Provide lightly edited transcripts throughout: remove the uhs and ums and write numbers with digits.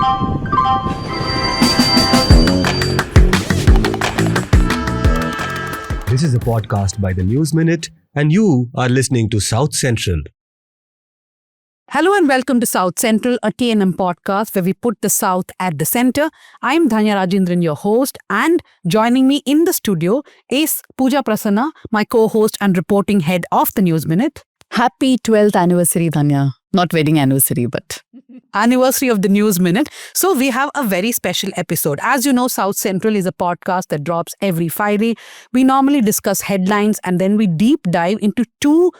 This is a podcast by the News Minute, and you are listening to South Central. Hello and welcome to South Central, a TNM podcast where we put the South at the center. I'm Dhanya Rajendran, your host, and joining me in the studio is Pooja Prasanna, my co-host and reporting head of the News Minute. Happy 12th anniversary, Dhanya. Not wedding anniversary, but Anniversary of the News Minute. So we have a very special episode. As you know, South Central is a podcast that drops every Friday. We normally discuss headlines and then we deep dive into two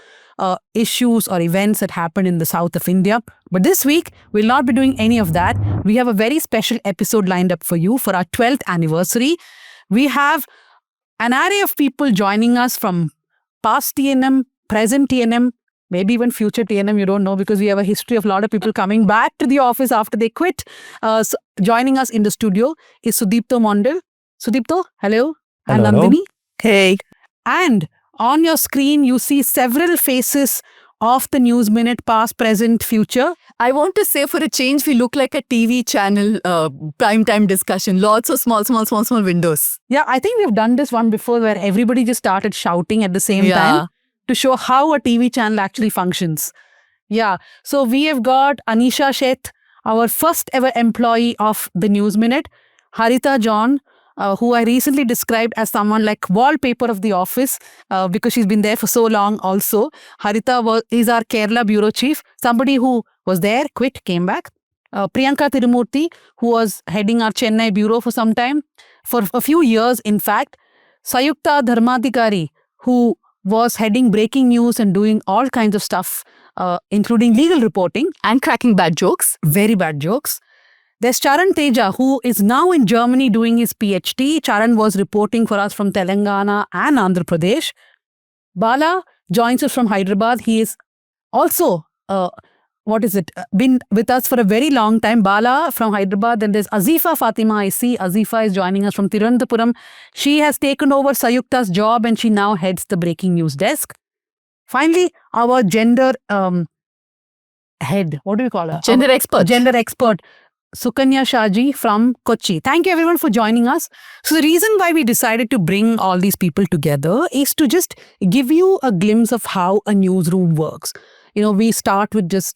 issues or events that happened in the south of India. But this week, we'll not be doing any of that. We have a very special episode lined up for you for our 12th anniversary. We have an array of people joining us from past TNM, present TNM, maybe even future TNM, you don't know, because we have a history of a lot of people coming back to the office after they quit. So joining us in the studio is Sudipto Mondal. Sudipto, hello. And Hello. Nandini. hey, And on your screen, you see several faces of the News Minute, past, present, future. I want to say for a change, we look like a TV channel primetime discussion. Lots of small windows. Yeah, I think we've done this one before where everybody just started shouting at the same time to show how a TV channel actually functions. Yeah, so we have got Anisha Sheth, our first ever employee of the News Minute, Harita John, who I recently described as someone like wallpaper of the office because she's been there for so long also. Harita is our Kerala bureau chief, somebody who was there, quit, came back. Priyanka Tirumurthy, who was heading our Chennai bureau for some time, for a few years in fact. Sayukta Dharmadhikari, who was heading breaking news and doing all kinds of stuff, including legal reporting. And cracking bad jokes. Very bad jokes. There's Charan Teja, who is now in Germany doing his PhD. Charan was reporting for us from Telangana and Andhra Pradesh. Bala joins us from Hyderabad. He is also, been with us for a very long time. Bala from Hyderabad. Then there's Azifa Fatima. I see Azifa is joining us from Thiruvananthapuram. She has taken over Sayukta's job and she now heads the breaking news desk. Finally, our gender head, what do we call her? Gender expert. Gender expert. Sukanya Shaji from Kochi. Thank you everyone for joining us. So the reason why we decided to bring all these people together is to just give you a glimpse of how a newsroom works. You know, we started this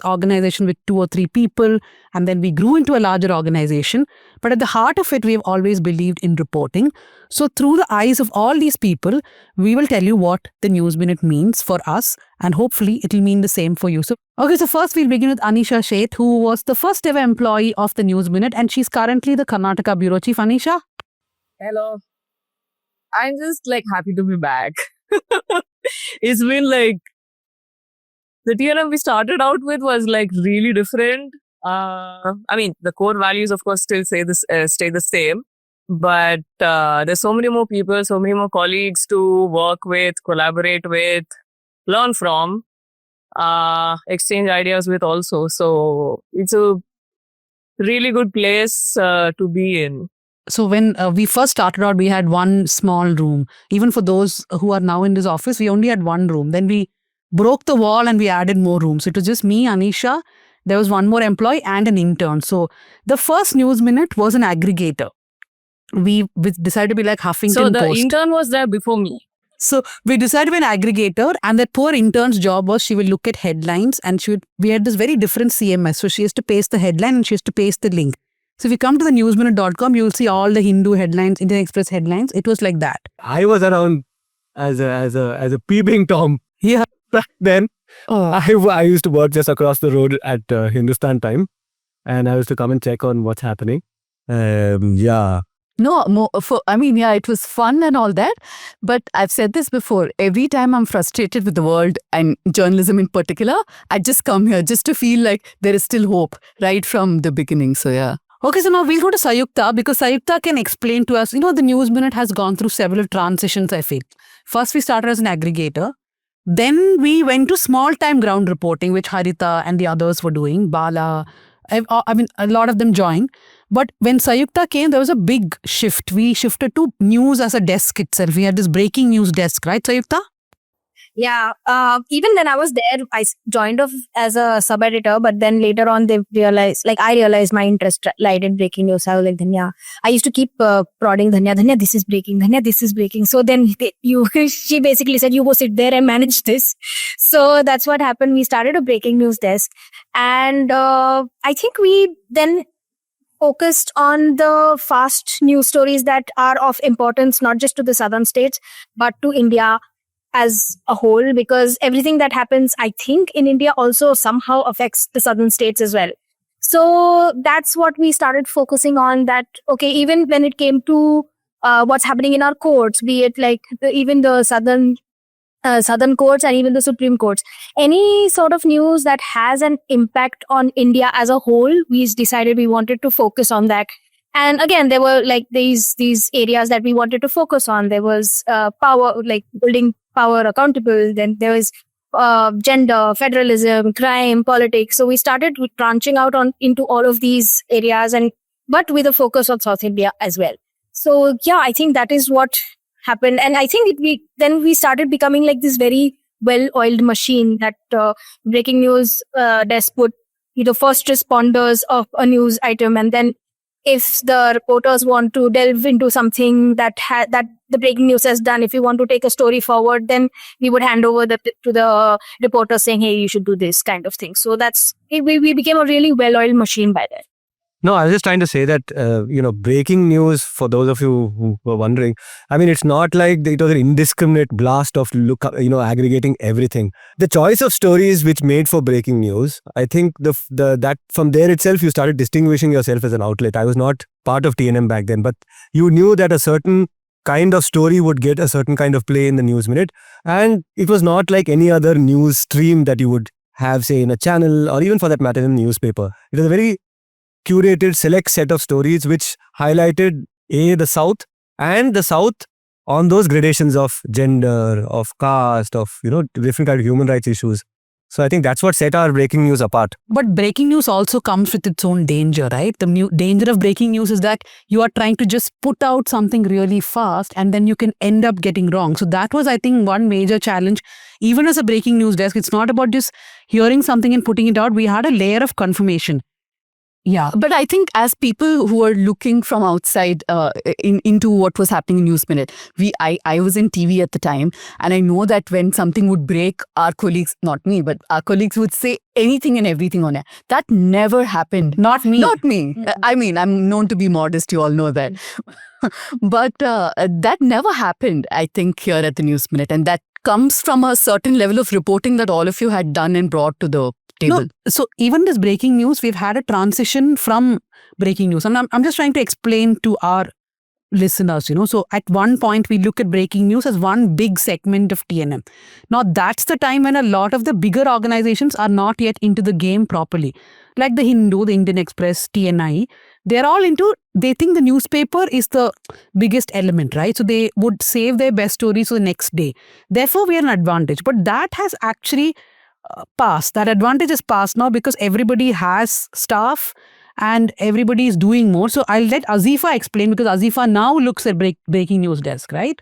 organization with 2 or 3 people and then we grew into a larger organization. But at the heart of it, we've always believed in reporting. So through the eyes of all these people, we will tell you what the News Minute means for us and hopefully it will mean the same for you. So first we'll begin with Anisha Sheth, who was the first ever employee of the News Minute and she's currently the Karnataka bureau chief. Anisha? Hello. I'm just happy to be back. It's been the TNM we started out with was really different. The core values of course still stay the same, but there's so many more people, so many more colleagues to work with, collaborate with, learn from, exchange ideas with also. So it's a really good place to be in. So when we first started out, we had one small room. Even for those who are now in this office, we only had one room. Then we broke the wall and we added more rooms. It was just me, Anisha, there was one more employee and an intern. So the first News Minute was an aggregator. We decided to be like Huffington Post. So the intern was there before me. So we decided to be an aggregator and that poor intern's job was she will look at headlines and we had this very different CMS. So she has to paste the headline and she has to paste the link. So if you come to the newsminute.com, you will see all the Hindu headlines, Indian Express headlines. It was like that. I was around as a peeping Tom. Yeah. Back then, Oh. I used to work just across the road at Hindustan Time, and I used to come and check on what's happening. Yeah. No, it was fun and all that. But I've said this before. Every time I'm frustrated with the world and journalism in particular, I just come here just to feel like there is still hope right from the beginning. So yeah. Okay, so now we'll go to Sayukta because Sayukta can explain to us, the News Minute has gone through several transitions, I feel. First, we started as an aggregator. Then we went to small-time ground reporting, which Harita and the others were doing. Bala, a lot of them joined. But when Sayukta came, there was a big shift. We shifted to news as a desk itself. We had this breaking news desk, right, Sayukta? Yeah. Even when I was there, joined off as a sub editor, but then later on they realized, like I realized my interest lied in breaking news. I was like, Dhanya, I used to keep prodding Dhanya, this is breaking, Dhanya, this is breaking. So then she basically said, you go sit there and manage this. So that's what happened. We started a breaking news desk, and I think we then focused on the fast news stories that are of importance not just to the southern states but to India as a whole, because everything that happens, I think, in India also somehow affects the southern states as well. So that's what we started focusing on, that okay, even when it came to what's happening in our courts, be it like even the southern courts and even the Supreme Courts, any sort of news that has an impact on India as a whole, we decided we wanted to focus on that. And again, there were like these areas that we wanted to focus on. There was power, like building power accountable. Then there was gender, federalism, crime, politics. So we started branching out into all of these areas, but with a focus on South India as well. So yeah, I think that is what happened. And I think we started becoming like this very well-oiled machine that breaking news desk would be the first responders of a news item, and then if the reporters want to delve into something that the breaking news has done, if you want to take a story forward, then we would hand over to the reporter saying, hey, you should do this kind of thing. So we became a really well-oiled machine by then. No, I was just trying to say that, breaking news, for those of you who were wondering, I mean, it's not like it was an indiscriminate blast of aggregating everything. The choice of stories which made for breaking news, I think that from there itself, you started distinguishing yourself as an outlet. I was not part of TNM back then, but you knew that a certain kind of story would get a certain kind of play in the News Minute. And it was not like any other news stream that you would have, say, in a channel or even for that matter in a newspaper. It was a very curated, select set of stories which highlighted the South and the South on those gradations of gender, of caste, of different kind of human rights issues. So I think that's what set our breaking news apart. But breaking news also comes with its own danger, right? The danger of breaking news is that you are trying to just put out something really fast and then you can end up getting wrong. So that was, I think, one major challenge. Even as a breaking news desk, it's not about just hearing something and putting it out. We had a layer of confirmation. Yeah. But I think as people who are looking from outside into what was happening in News Minute, I was in TV at the time, and I know that when something would break, our colleagues, not me, but our colleagues would say anything and everything on it. That never happened. Not me. Not me. I mean, I'm known to be modest, you all know that. But that never happened, I think, here at the News Minute. And that comes from a certain level of reporting that all of you had done and brought to the table. No, so even this breaking news, we've had a transition from breaking news. And I'm just trying to explain to our listeners, So at one point, we look at breaking news as one big segment of TNM. Now, that's the time when a lot of the bigger organizations are not yet into the game properly. Like the Hindu, the Indian Express, TNI, they're all they think the newspaper is the biggest element, right? So they would save their best stories for the next day. Therefore, we are an advantage. But that has actually passed. That advantage is passed now because everybody has staff and everybody is doing more. So I'll let Azifa explain, because Azifa now looks at breaking news desk, right?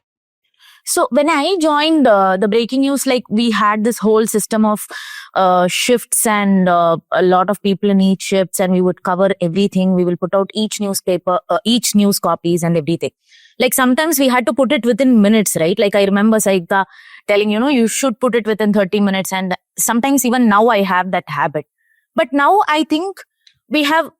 So when I joined the breaking news, like we had this whole system of shifts and a lot of people in each shifts, and we would cover everything. We will put out each newspaper, each news copies and everything. Like sometimes we had to put it within minutes, right? Like I remember Saika telling, you should put it within 30 minutes. And sometimes even now I have that habit. But now I think we have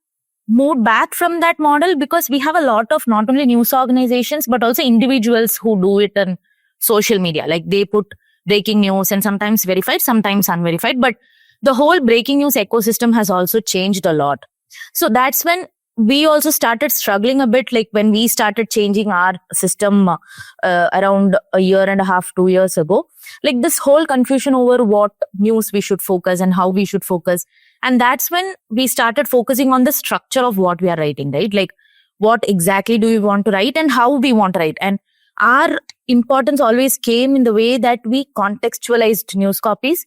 moved back from that model, because we have a lot of not only news organizations, but also individuals who do it on social media. Like they put breaking news and sometimes verified, sometimes unverified. But the whole breaking news ecosystem has also changed a lot. So that's when we also started struggling a bit, like when we started changing our system around a year and a half, 2 years ago. Like this whole confusion over what news we should focus and how we should focus. And that's when we started focusing on the structure of what we are writing, right? Like what exactly do we want to write and how we want to write. And our importance always came in the way that we contextualized news copies.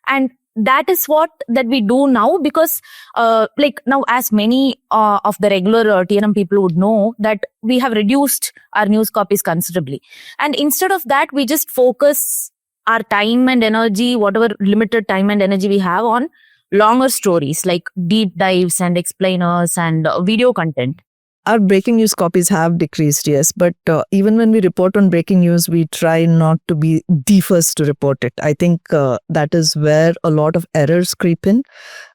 And that is what that we do now, because like now, as many of the regular TNM people would know, that we have reduced our news copies considerably. And instead of that, we just focus our time and energy, whatever limited time and energy we have, on longer stories like deep dives and explainers and video content. Our breaking news copies have decreased, yes. But even when we report on breaking news, we try not to be the first to report it. I think that is where a lot of errors creep in.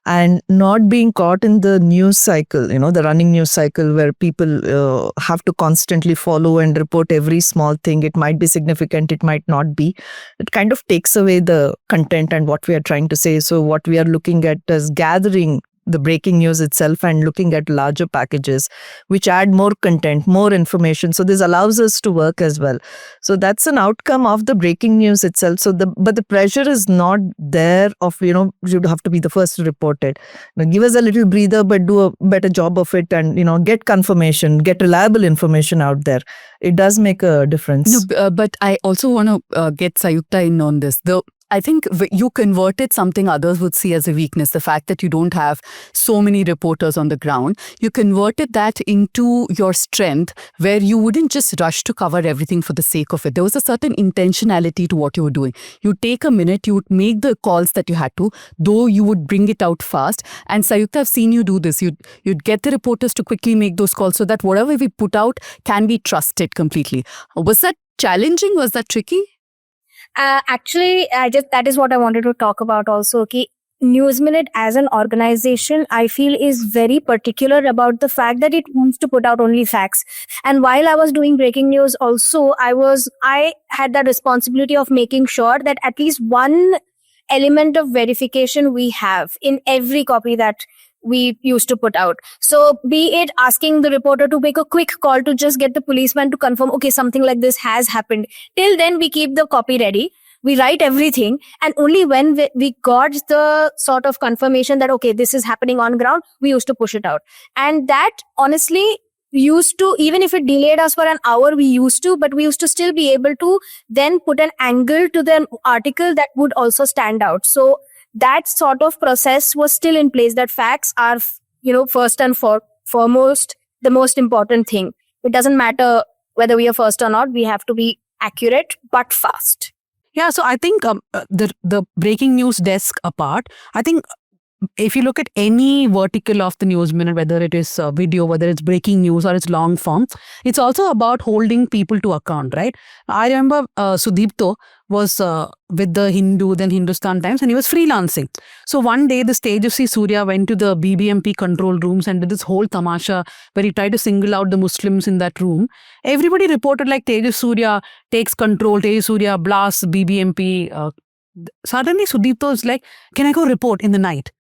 And not being caught in the news cycle, the running news cycle where people have to constantly follow and report every small thing. It might be significant, it might not be. It kind of takes away the content and what we are trying to say. So what we are looking at is gathering the breaking news itself and looking at larger packages which add more content, more information. So this allows us to work as well. So that's an outcome of the breaking news itself. But the pressure is not there of, you have to be the first to report it. Give us a little breather, but do a better job of it and, get confirmation, get reliable information out there. It does make a difference. No, but I also want to get Sayukta in on this. I think you converted something others would see as a weakness, the fact that you don't have so many reporters on the ground. You converted that into your strength, where you wouldn't just rush to cover everything for the sake of it. There was a certain intentionality to what you were doing. You take a minute, you would make the calls that you had to, though you would bring it out fast. And Sayukta, I've seen you do this. You'd get the reporters to quickly make those calls so that whatever we put out can be trusted completely. Was that challenging? Was that tricky? Actually, that is what I wanted to talk about also. Okay, News Minute as an organization, I feel, is very particular about the fact that it wants to put out only facts. And while I was doing breaking news also, I had that responsibility of making sure that at least one element of verification we have in every copy that we used to put out. So be it asking the reporter to make a quick call to just get the policeman to confirm, okay, something like this has happened. Till then, we keep the copy ready. We write everything. And only when we got the sort of confirmation that, okay, this is happening on ground, we used to push it out. And that honestly used to, even if it delayed us for an hour, we used to still be able to then put an angle to the article that would also stand out. So that sort of process was still in place, that facts are, first and foremost, the most important thing. It doesn't matter whether we are first or not. We have to be accurate, but fast. Yeah, so I think the breaking news desk apart, I think if you look at any vertical of the News Minute, whether it is video, whether it's breaking news or it's long form, it's also about holding people to account, right? I remember Sudipto was with the Hindu, then Hindustan Times, and he was freelancing. So one day, the Tejasvi Surya went to the BBMP control rooms and did this whole tamasha where he tried to single out the Muslims in that room. Everybody reported like Tejasvi Surya takes control, Tejasvi Surya blasts BBMP. Suddenly, Sudipto is like, can I go report in the night?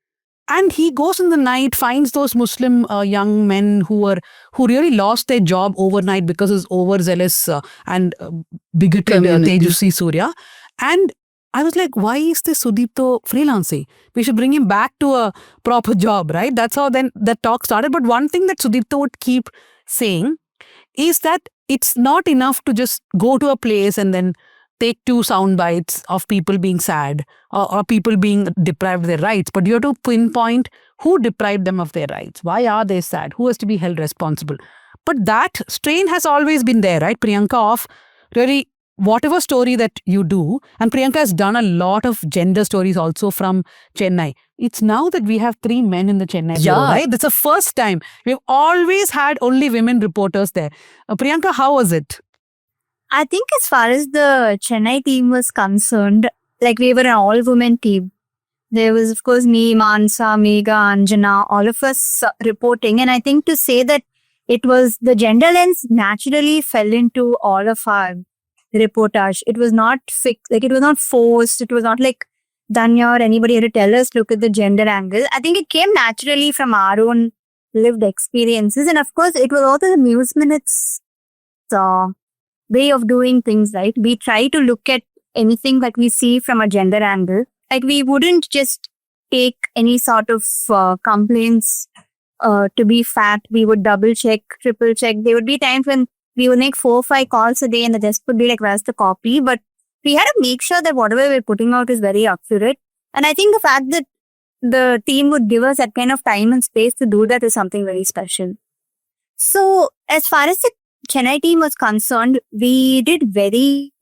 And he goes in the night, finds those Muslim young men who really lost their job overnight because of overzealous and bigoted Tejasvi Surya. And I was like, why is this Sudipto freelancing? We should bring him back to a proper job, right? That's how then the talk started. But one thing that Sudipto would keep saying is that it's not enough to just go to a place and then take 2 sound bites of people being sad or people being deprived of their rights, but you have to pinpoint who deprived them of their rights. Why are they sad? Who has to be held responsible? But that strain has always been there, right, Priyanka, of really whatever story that you do, and Priyanka has done a lot of gender stories also from Chennai. It's now that we have 3 men in the Chennai bureau, right? That's the first time. We've always had only women reporters there. Priyanka, how was it? I think as far as the Chennai team was concerned, like we were an all-women team. There was, of course, me, Mansa, Megha, Anjana, all of us reporting. And I think to say that it was the gender lens naturally fell into all of our reportage. It was not fixed, like it was not forced. It was not like Dhanya or anybody had to tell us, look at the gender angle. I think it came naturally from our own lived experiences. And of course, it was also the News Minute's way of doing things, right? We try to look at anything that we see from a gender angle. Like we wouldn't just take any sort of complaints to be fact. We would double check, triple check. There would be times when we would make 4 or 5 calls a day and the desk would be like, where's the copy? But we had to make sure that whatever we're putting out is very accurate. And I think the fact that the team would give us that kind of time and space to do that is something very special. So as far as the Chennai team was concerned, we did very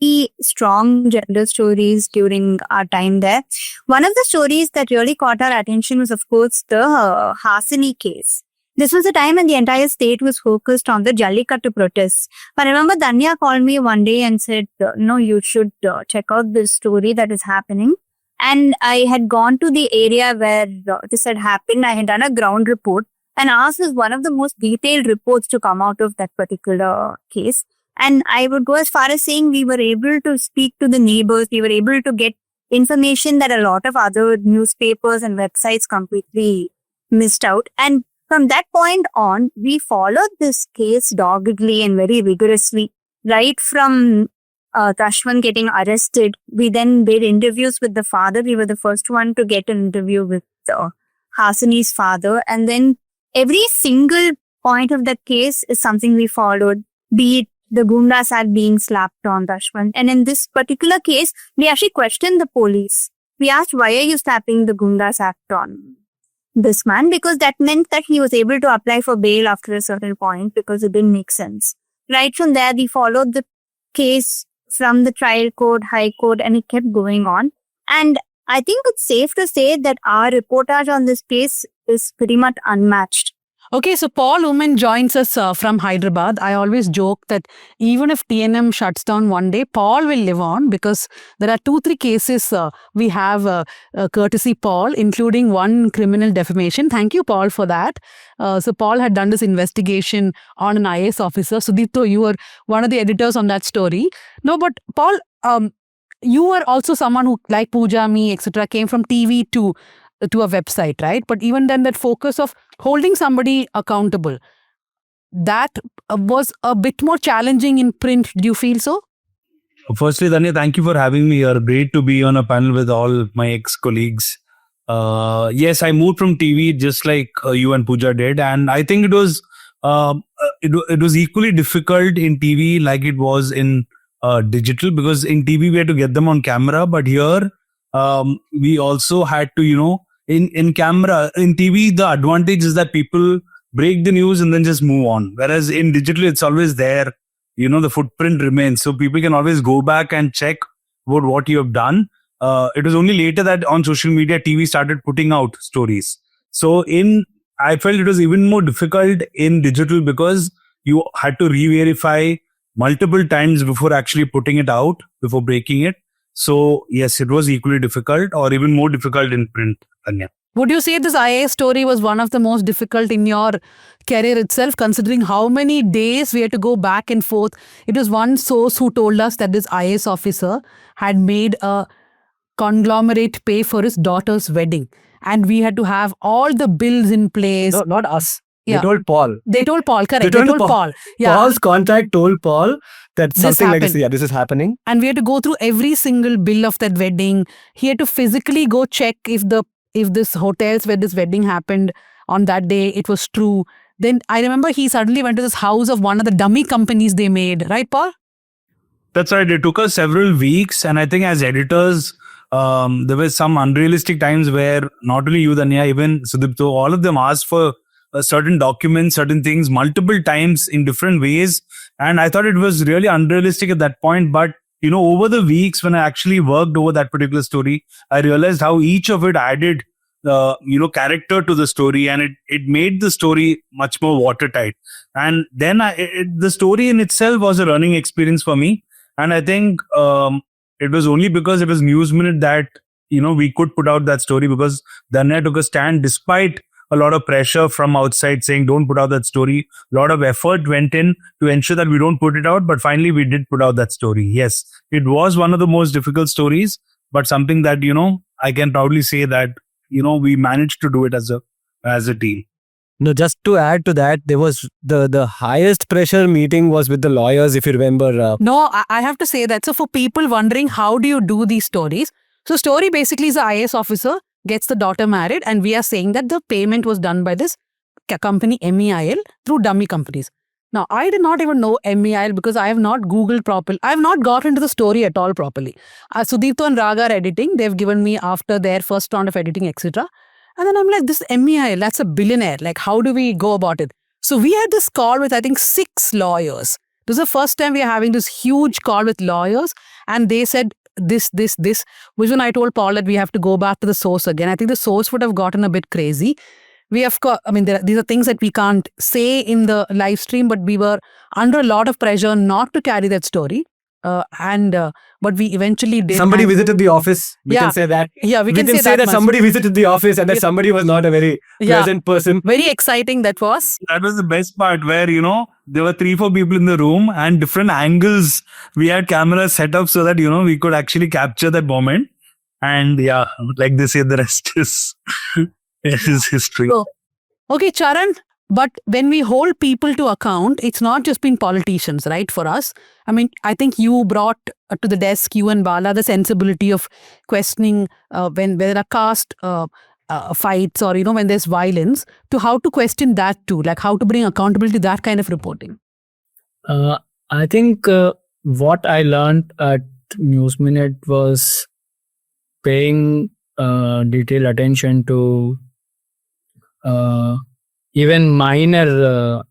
strong gender stories during our time there. One of the stories that really caught our attention was, of course, the Hasini case. This was a time when the entire state was focused on the Jallikattu protests. But I remember Danya called me one day and said, no, you should check out this story that is happening. And I had gone to the area where this had happened. I had done a ground report. And ours was one of the most detailed reports to come out of that particular case. And I would go as far as saying we were able to speak to the neighbors. We were able to get information that a lot of other newspapers and websites completely missed out. And from that point on, we followed this case doggedly and very rigorously. Right from Tashwan getting arrested, we then did interviews with the father. We were the first one to get an interview with Hasini's father. And then every single point of that case is something we followed, be it the Gundas Act being slapped on Tashwan. And in this particular case, we actually questioned the police. We asked, why are you slapping the Gundas Act on this man? Because that meant that he was able to apply for bail after a certain point because it didn't make sense. Right from there, we followed the case from the trial court, high court, and it kept going on. And I think it's safe to say that our reportage on this case is pretty much unmatched. Okay, so Paul Oman joins us from Hyderabad. I always joke that even if TNM shuts down one day, Paul will live on because there are 2-3 cases we have courtesy Paul, including one criminal defamation. Thank you, Paul, for that. So Paul had done this investigation on an IAS officer. Sudipto, you were one of the editors on that story. No, but Paul, you were also someone who, like Pooja, me, etc., came from TV to a website, right? But even then, that focus of holding somebody accountable, that was a bit more challenging in print. Do you feel so? Firstly, Danya, thank you for having me here. Great to be on a panel with all my ex-colleagues. Yes, I moved from TV just like you and Pooja did, and I think it was equally difficult in TV like it was in digital, because in TV we had to get them on camera, but here we also had to, in camera, in TV, the advantage is that people break the news and then just move on. Whereas in digital, it's always there. The footprint remains. So people can always go back and check what you have done. It was only later that on social media, TV started putting out stories. So I felt it was even more difficult in digital because you had to re-verify multiple times before actually putting it out, before breaking it. So yes, it was equally difficult or even more difficult in print, Anya. Would you say this IA story was one of the most difficult in your career itself, considering how many days we had to go back and forth? It was one source who told us that this IAS officer had made a conglomerate pay for his daughter's wedding. And we had to have all the bills in place. No, not us. Yeah. They told Paul. They told Paul, correct. They told Paul. Yeah. Paul's contact told Paul that This something like happened. this is happening. And we had to go through every single bill of that wedding. He had to physically go check if this hotels where this wedding happened on that day, it was true. Then I remember he suddenly went to this house of one of the dummy companies they made. Right, Paul? That's right. It took us several weeks. And I think as editors, there were some unrealistic times where not only you, Danya, even Sudipto, all of them asked for certain documents, certain things multiple times in different ways. And I thought it was really unrealistic at that point. But, over the weeks when I actually worked over that particular story, I realized how each of it added, character to the story, and it made the story much more watertight. And then the story in itself was a learning experience for me. And I think it was only because it was News Minute that, we could put out that story, because Danya took a stand despite a lot of pressure from outside saying, don't put out that story. A lot of effort went in to ensure that we don't put it out. But finally, we did put out that story. Yes, it was one of the most difficult stories, but something that, I can proudly say that, we managed to do it as a team. No, just to add to that, there was the highest pressure meeting was with the lawyers, if you remember. No, I have to say that. So for people wondering, how do you do these stories? So story basically is the IAS officer gets the daughter married, and we are saying that the payment was done by this company MEIL through dummy companies. Now, I did not even know MEIL because I have not Googled properly. I have not got into the story at all properly. Sudipto and Raga are editing. They've given me after their first round of editing, etc. And then I'm like, this MEIL, that's a billionaire. Like, how do we go about it? So we had this call with, I think, 6 lawyers. This is the first time we are having this huge call with lawyers, and they said this, which when I told Paul that we have to go back to the source again. I think the source would have gotten a bit crazy. We have got, I mean, these are things that we can't say in the live stream, but we were under a lot of pressure not to carry that story. But we eventually did. Somebody visited the office. We can say that. Yeah, we can say that much. somebody visited the office and that somebody was not a very pleasant person. Very exciting that was. That was the best part where, there were 3-4 people in the room and different angles. We had cameras set up so that, we could actually capture that moment. And yeah, like they say, the rest is history. So, okay, Charan, but when we hold people to account, it's not just been politicians, right, for us. I mean, I think you brought to the desk, you and Bala, the sensibility of questioning when there are caste fights or, when there's violence, to how to question that too, like how to bring accountability to that kind of reporting. I think what I learned at News Minute was paying detailed attention to even minor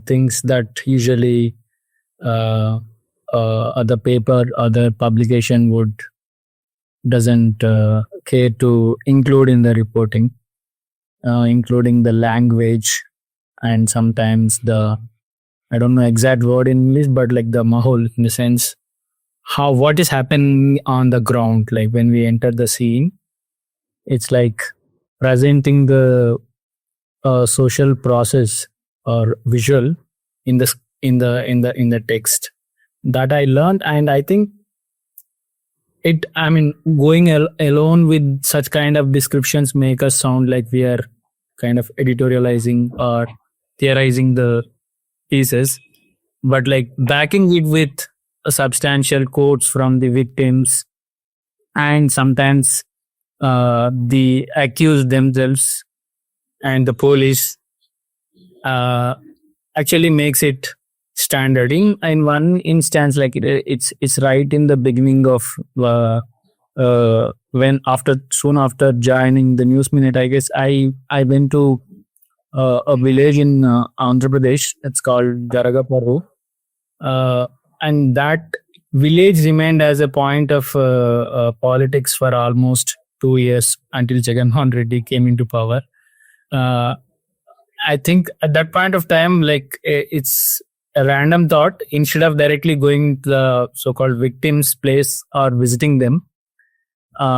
things that usually other paper, other publication doesn't care to include in the reporting, including the language and sometimes I don't know exact word in English, but like the mahol, in the sense what is happening on the ground. Like when we enter the scene, it's like presenting the social process or visual in the text that I learned. And I think going alone with such kind of descriptions make us sound like we are kind of editorializing or theorizing the pieces, but like backing it with substantial quotes from the victims and sometimes the accused themselves and the police actually makes it standard. In one instance, like it's right in the beginning of soon after joining the News Minute, I guess I went to a village in Andhra Pradesh. It's called Jaragaparu, and that village remained as a point of politics for almost 2 years until Jagannath Reddy came into power. I think at that point of time, like it's a random thought. Instead of directly going to the so-called victim's place or visiting them,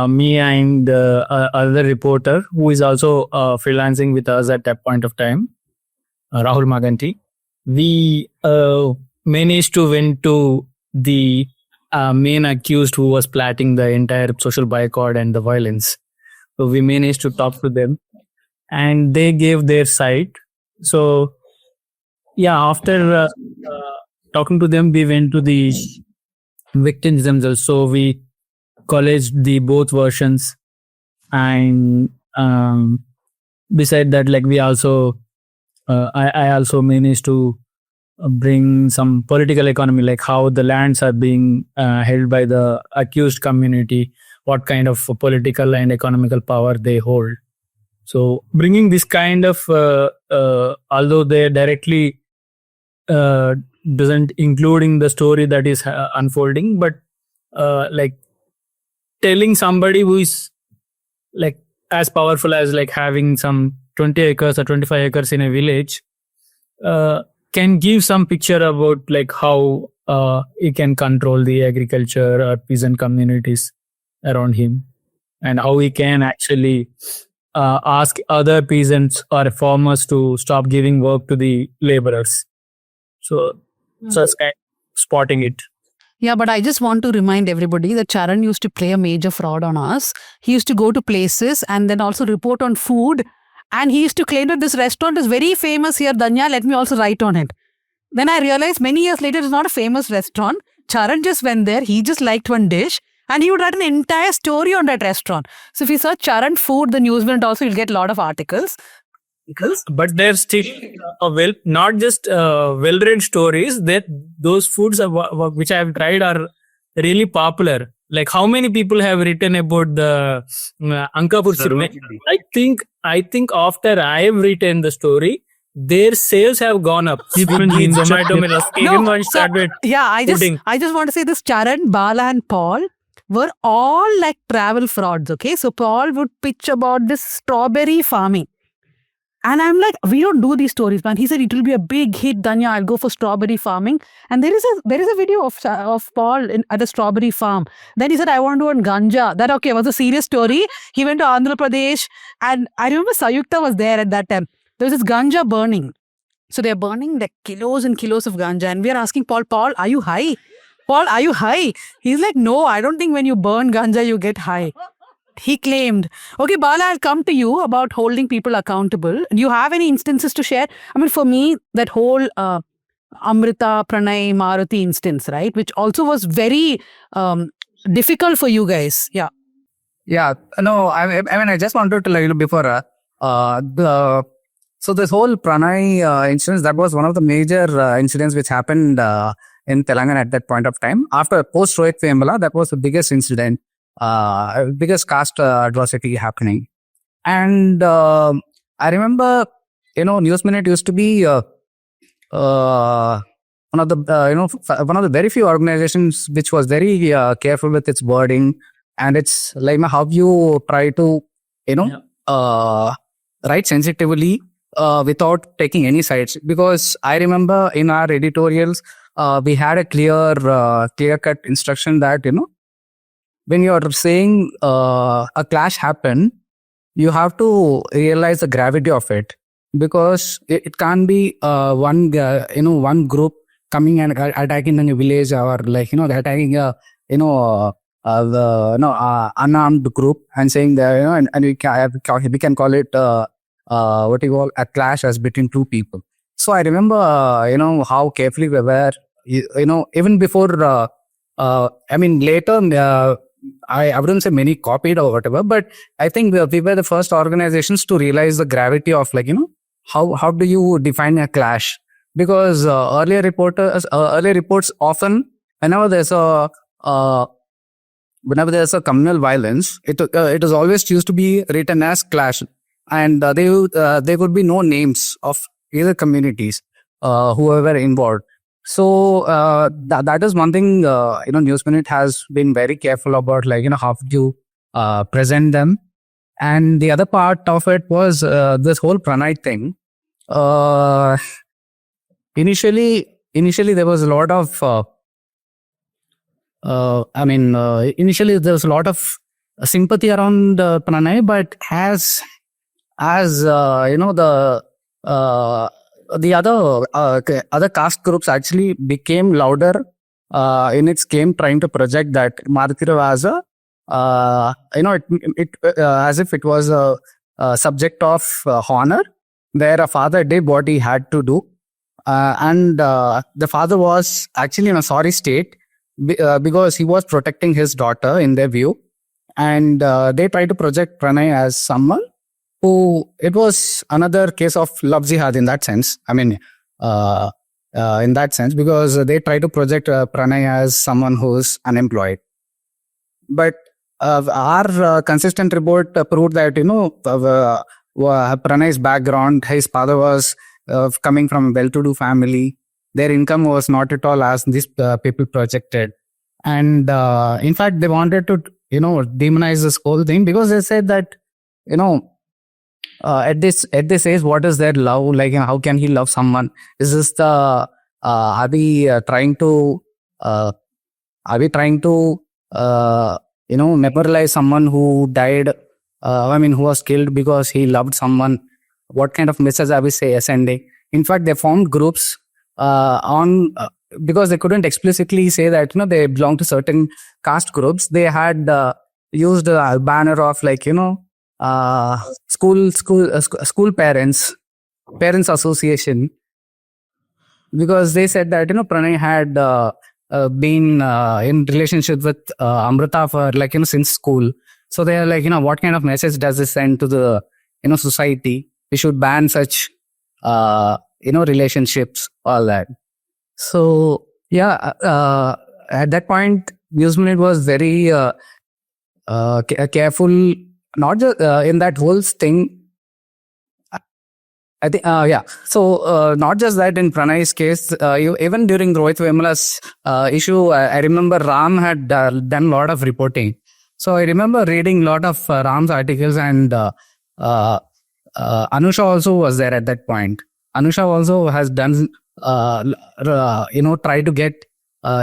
me and other reporter who is also freelancing with us at that point of time, Rahul Maganti, we managed to went to the main accused who was plotting the entire social boycott and the violence. So we managed to talk to them and they gave their side. So yeah, after talking to them, we went to the victims themselves. So we collaged the both versions, and beside that, like we also I also managed to bring some political economy, like how the lands are being held by the accused community, what kind of political and economical power they hold. So bringing this kind of although they directly doesn't including the story that is unfolding, but like telling somebody who is like as powerful as like having some 20 acres or 25 acres in a village can give some picture about like how he can control the agriculture or peasant communities around him, and how he can actually ask other peasants or farmers to stop giving work to the laborers. So it's kind of spotting it. Yeah, but I just want to remind everybody that Charan used to play a major fraud on us. He used to go to places and then also report on food. And he used to claim that this restaurant is very famous here, Danya, let me also write on it. Then I realized many years later, it's not a famous restaurant. Charan just went there. He just liked one dish. And he would write an entire story on that restaurant. So if you search Charan food, the News Minute also, you'll get a lot of articles. But there's still not just well-read stories. That those foods which I have tried are really popular. Like how many people have written about the Ankapur Sirne? I think after I have written the story, their sales have gone up. Swiggy, Zomato, everyone started Yeah, I putting. just want to say this: Charan, Bala, and Paul were all like travel frauds. Okay, so Paul would pitch about this strawberry farming, and I'm like, we don't do these stories, man. He said it will be a big hit. Danya, I'll go for strawberry farming, and there is a video of Paul at a strawberry farm. Then he said, I want to earn ganja. That was a serious story. He went to Andhra Pradesh, and I remember Sayukta was there at that time. There was this ganja burning. So they're burning like kilos and kilos of ganja. And we are asking Paul, are you high? Paul, are you high? He's like, no, I don't think when you burn ganja, you get high. He claimed. Okay, Bala, I'll come to you about holding people accountable. Do you have any instances to share? I mean, for me, that whole Amrita, Pranay, Maruti instance, right? Which also was very difficult for you guys. Yeah. Yeah. No, I mean, I just wanted to before so this whole Pranay incident, that was one of the major incidents which happened in Telangana at that point of time. After post Rohit Vemula, that was the biggest incident, biggest caste atrocity happening. And I remember, News Minute used to be one of the very few organizations which was very careful with its wording, and it's like how you try to write sensitively without taking any sides. Because I remember in our editorials we had a clear cut instruction that when you're saying a clash happened, you have to realize the gravity of it, because it can't be one group coming and attacking a village, or they're attacking a unarmed group and saying that and we can call it what you call a clash as between two people. So I remember how carefully we were, even before I mean later I wouldn't say many copied or whatever, but I think we were the first organizations to realize the gravity of how do you define a clash? Because earlier reports often, whenever there's a communal violence, it is always used to be written as clash, and there would be no names of either communities whoever involved. So that is one thing News Minute has been very careful about, how you present them. And the other part of it was this whole Pranay thing. Initially there was a lot of initially there was a lot of sympathy around Pranay, but as the other caste groups actually became louder in its game, trying to project that Maruti as as if it was a subject of honor, where a father did what he had to do, and the father was actually in a sorry state because he was protecting his daughter in their view, and they tried to project Pranay as someone who, it was another case of love jihad in that sense. I mean, in that sense, because they try to project Pranay as someone who's unemployed. But our consistent report proved that, Pranay's background, his father was coming from a well-to-do family. Their income was not at all as these people projected. And in fact, they wanted to, demonize this whole thing, because they said that, at this age, what is their love? How can he love someone? Is this the, are we trying to memorialize someone who died, who was killed because he loved someone? What kind of message are we sending? In fact, they formed groups because they couldn't explicitly say that, they belong to certain caste groups. They had used a banner of school parents association, because they said that Pranay had been in relationship with Amrita for since school. So they are what kind of message does this send to the society? We should ban such relationships, all that. So yeah, at that point, News Minute was very careful. Not just in that whole thing, I think, yeah. So, not just that in Pranay's case, even during Rohit Vemula's issue, I remember Ram had done a lot of reporting. So, I remember reading a lot of Ram's articles, and Anusha also was there at that point. Anusha also has done, try to get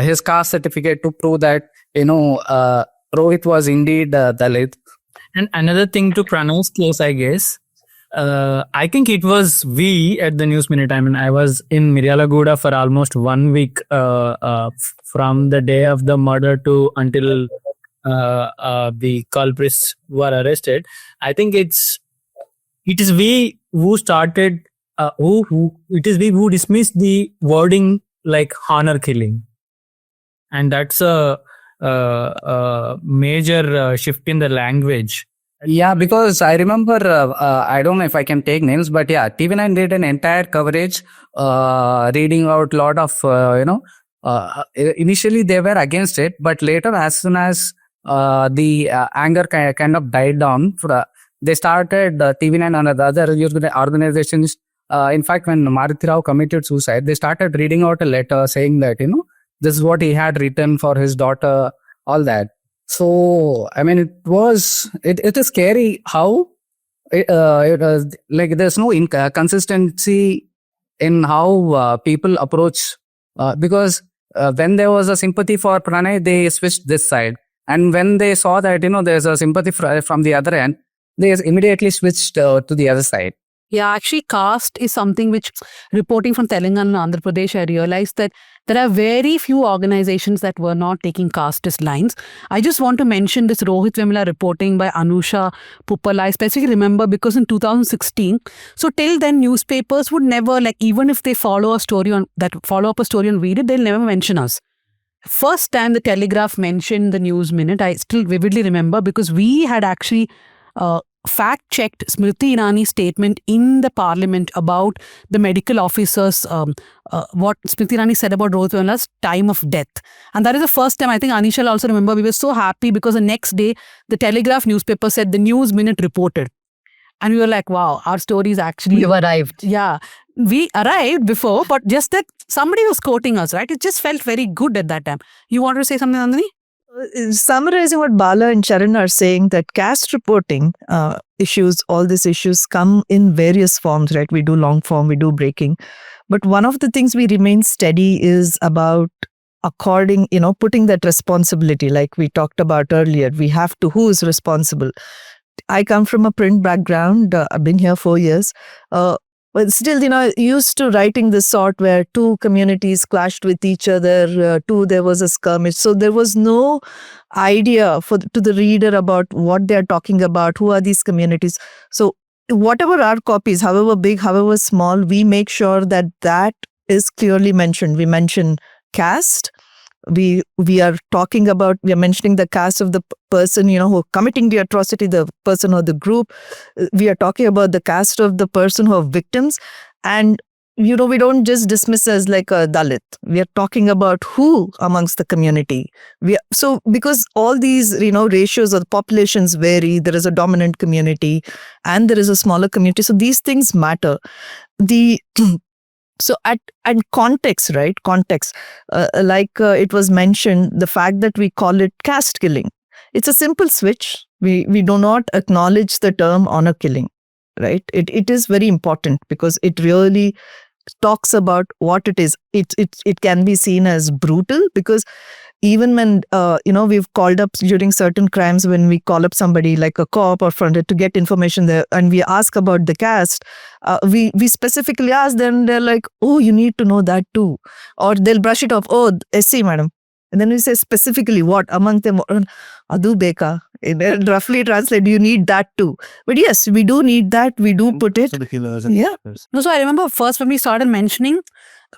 his caste certificate to prove that, Rohit was indeed Dalit. And another thing to Pranay's case, I guess, I think it was we at the News Minute. I mean, I was in Miryalaguda for almost 1 week from the day of the murder to until the culprits were arrested. I think it is we who started, it is we who dismissed the wording like honor killing. And that's a major shift in the language. Yeah, because I remember, I don't know if I can take names, but yeah, TV9 did an entire coverage, reading out a lot of, initially they were against it, but later, as soon as the anger kind of died down, they started TV9 and the other organizations. In fact, when Maruti Rao committed suicide, they started reading out a letter saying that, this is what he had written for his daughter, all that. So, I mean, it is scary how like there's no consistency in how people approach, because when there was a sympathy for Pranay, they switched this side. And when they saw that, there's a sympathy from the other end, they immediately switched to the other side. Yeah, actually, caste is something which, reporting from Telangana and Andhra Pradesh, I realized that there are very few organizations that were not taking casteist lines. I just want to mention this Rohit Vemula reporting by Anusha Puppala. I specifically remember because in 2016, so till then newspapers would never, like, even if they follow up a story on Read It, they'll never mention us. First time the Telegraph mentioned the News Minute, I still vividly remember because we had actually fact-checked Smriti Irani's statement in the parliament about the medical officers, what Smriti Irani said about Rohit Vemula's time of death. And that is the first time, I think Anisha will also remember, we were so happy because the next day, the Telegraph newspaper said the News Minute reported. And we were like, wow, our story is actually... You arrived. Yeah. We arrived before, but just that somebody was quoting us, right? It just felt very good at that time. You wanted to say something, Nandini? Summarizing what Bala and Charan are saying, that caste reporting issues, all these issues come in various forms, right? We do long form, we do breaking. But one of the things we remain steady is about putting that responsibility, like we talked about earlier. We have to, who is responsible? I come from a print background. I've been here 4 years. But still, used to writing this sort where two communities clashed with each other, there was a skirmish. So there was no idea to the reader about what they're talking about, who are these communities. So whatever our copies, however big, however small, we make sure that is clearly mentioned. We mention caste. We are mentioning the caste of the person, who committing the atrocity, the person or the group. We are talking about the caste of the person who are victims. And, we don't just dismiss as like a Dalit. We are talking about who amongst the community. Because all these, ratios of the populations vary, there is a dominant community and there is a smaller community. So these things matter. So at context, right? Context, it was mentioned, the fact that we call it caste killing. It's a simple switch. We do not acknowledge the term honor killing, right? It is very important because it really talks about what it is. It can be seen as brutal because even when, we've called up during certain crimes, when we call up somebody like a cop or fronted to get information there and we ask about the caste, we specifically ask them, they're like, oh, you need to know that too. Or they'll brush it off, oh, SC madam. And then we say specifically what among them, Adu Beka. Roughly translate, you need that too. But yes, we do need that. We do put it. So the killers and No, so I remember first when we started mentioning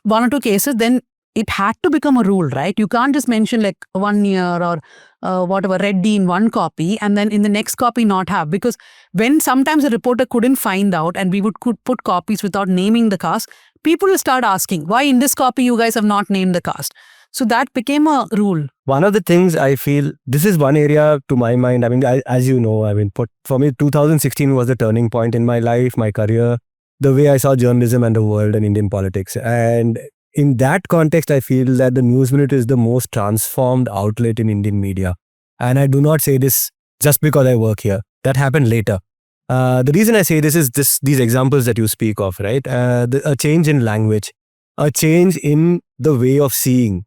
one or two cases, then it had to become a rule, right? You can't just mention like 1 year or whatever, Reddy in one copy and then in the next copy not have. Because when sometimes a reporter couldn't find out and we could put copies without naming the caste, people will start asking, why in this copy you guys have not named the caste? So that became a rule. One of the things I feel, this is one area to my mind, as you know, for me, 2016 was the turning point in my life, my career. the way I saw journalism and the world and Indian politics. And in that context, I feel that the News Minute is the most transformed outlet in Indian media. And I do not say this just because I work here. That happened later. The reason I say this is these examples that you speak of, right? A change in language, a change in the way of seeing,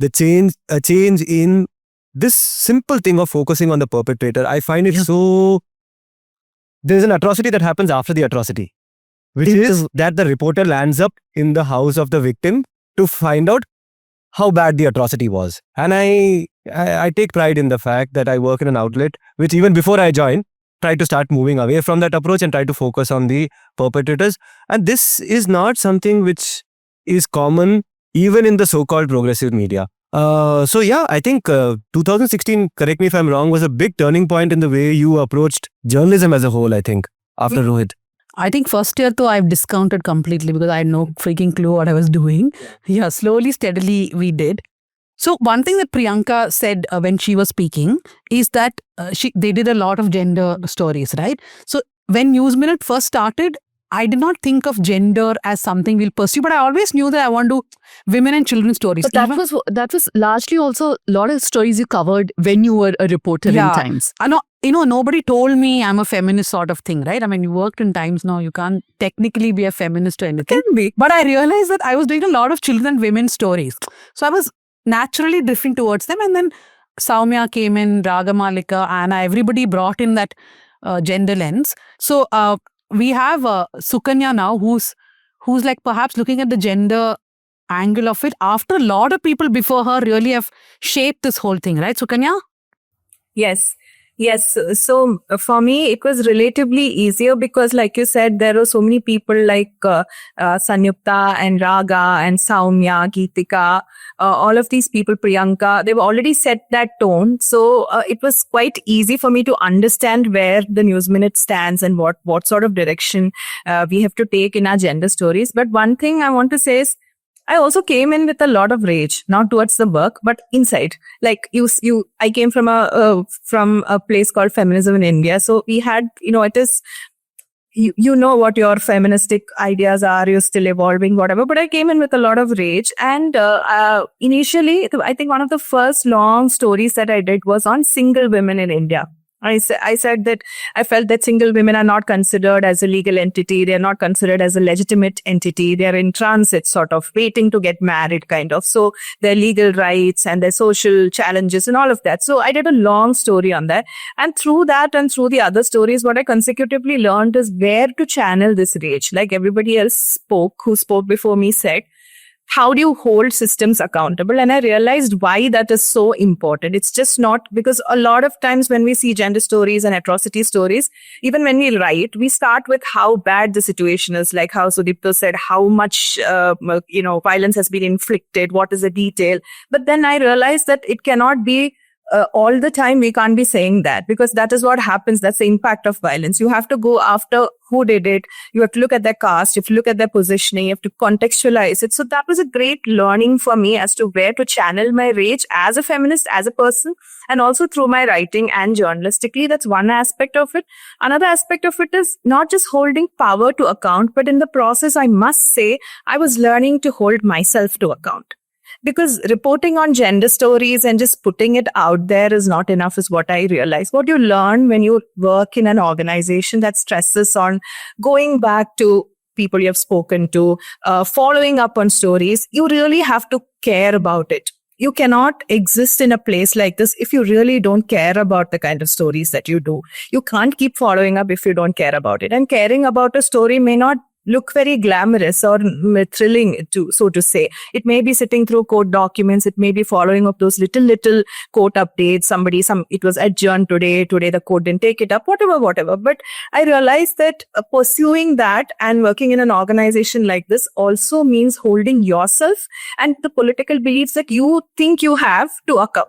a change in this simple thing of focusing on the perpetrator. I find it so... There's an atrocity that happens after the atrocity, which is that the reporter lands up in the house of the victim to find out how bad the atrocity was. And I take pride in the fact that I work in an outlet which, even before I joined, tried to start moving away from that approach and try to focus on the perpetrators. And this is not something which is common even in the so-called progressive media. So yeah, I think 2016, correct me if I'm wrong, was a big turning point in the way you approached journalism as a whole, I think, after Rohit. I think first year though I've discounted completely because I had no freaking clue what I was doing. Yeah, slowly, steadily we did. So one thing that Priyanka said when she was speaking is that they did a lot of gender stories, right? So when News Minute first started, I did not think of gender as something we'll pursue, but I always knew that I want to do women and children stories. But that was largely also a lot of stories you covered when you were a reporter in Times. I know, nobody told me I'm a feminist sort of thing, right? I mean, you worked in Times now, you can't technically be a feminist or anything. Can be. But I realized that I was doing a lot of children and women stories. So I was naturally drifting towards them. And then Soumya came in, Ragamalika, Anna, everybody brought in that gender lens. So we have Sukanya now, who's like perhaps looking at the gender angle of it after a lot of people before her really have shaped this whole thing, right, Sukanya? Yes. So for me, it was relatively easier because, like you said, there are so many people like Sanyupta and Raga and Soumya, Geetika, all of these people, Priyanka, they've already set that tone. So it was quite easy for me to understand where the News Minute stands and what sort of direction we have to take in our gender stories. But one thing I want to say is, I also came in with a lot of rage, not towards the work, but inside. Like I came from a place called Feminism in India. So we had, it is, you know what your feministic ideas are, you're still evolving, whatever. But I came in with a lot of rage. And initially, I think one of the first long stories that I did was on single women in India. I said that I felt that single women are not considered as a legal entity. They're not considered as a legitimate entity. They're in transit, sort of waiting to get married, kind of. So their legal rights and their social challenges and all of that. So I did a long story on that. And through that and through the other stories, what I consecutively learned is where to channel this rage. Like everybody else who spoke before me said, how do you hold systems accountable? And I realized why that is so important. It's just not because a lot of times when we see gender stories and atrocity stories, even when we write, we start with how bad the situation is, like how Sudipto said, how much, violence has been inflicted, what is the detail. But then I realized that it cannot be all the time. We can't be saying that because that is what happens. That's the impact of violence. You have to go after who did it. You have to look at their caste. You have to look at their positioning. You have to contextualize it. So that was a great learning for me as to where to channel my rage as a feminist, as a person, and also through my writing and journalistically. That's one aspect of it. Another aspect of it is not just holding power to account, but in the process, I must say, I was learning to hold myself to account. Because reporting on gender stories and just putting it out there is not enough, is what I realized. What you learn when you work in an organization that stresses on going back to people you have spoken to, following up on stories, you really have to care about it. You cannot exist in a place like this if you really don't care about the kind of stories that you do. You can't keep following up if you don't care about it. And caring about a story may not look very glamorous or thrilling, so to say. It may be sitting through court documents. It may be following up those little court updates. It was adjourned today the court didn't take it up, whatever. But I realized that pursuing that and working in an organization like this also means holding yourself and the political beliefs that you think you have to account.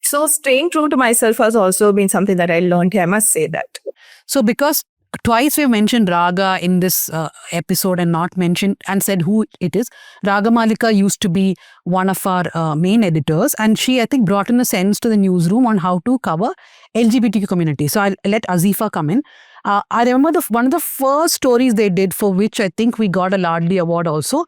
So staying true to myself has also been something that I learned here. I must say that. So because twice we've mentioned Raga in this episode and not mentioned and said who it is. Ragamalika used to be one of our main editors, and she, I think, brought in a sense to the newsroom on how to cover LGBTQ community. So I'll let Azifa come in. I remember one of the first stories they did, for which I think we got a Ladli Award also,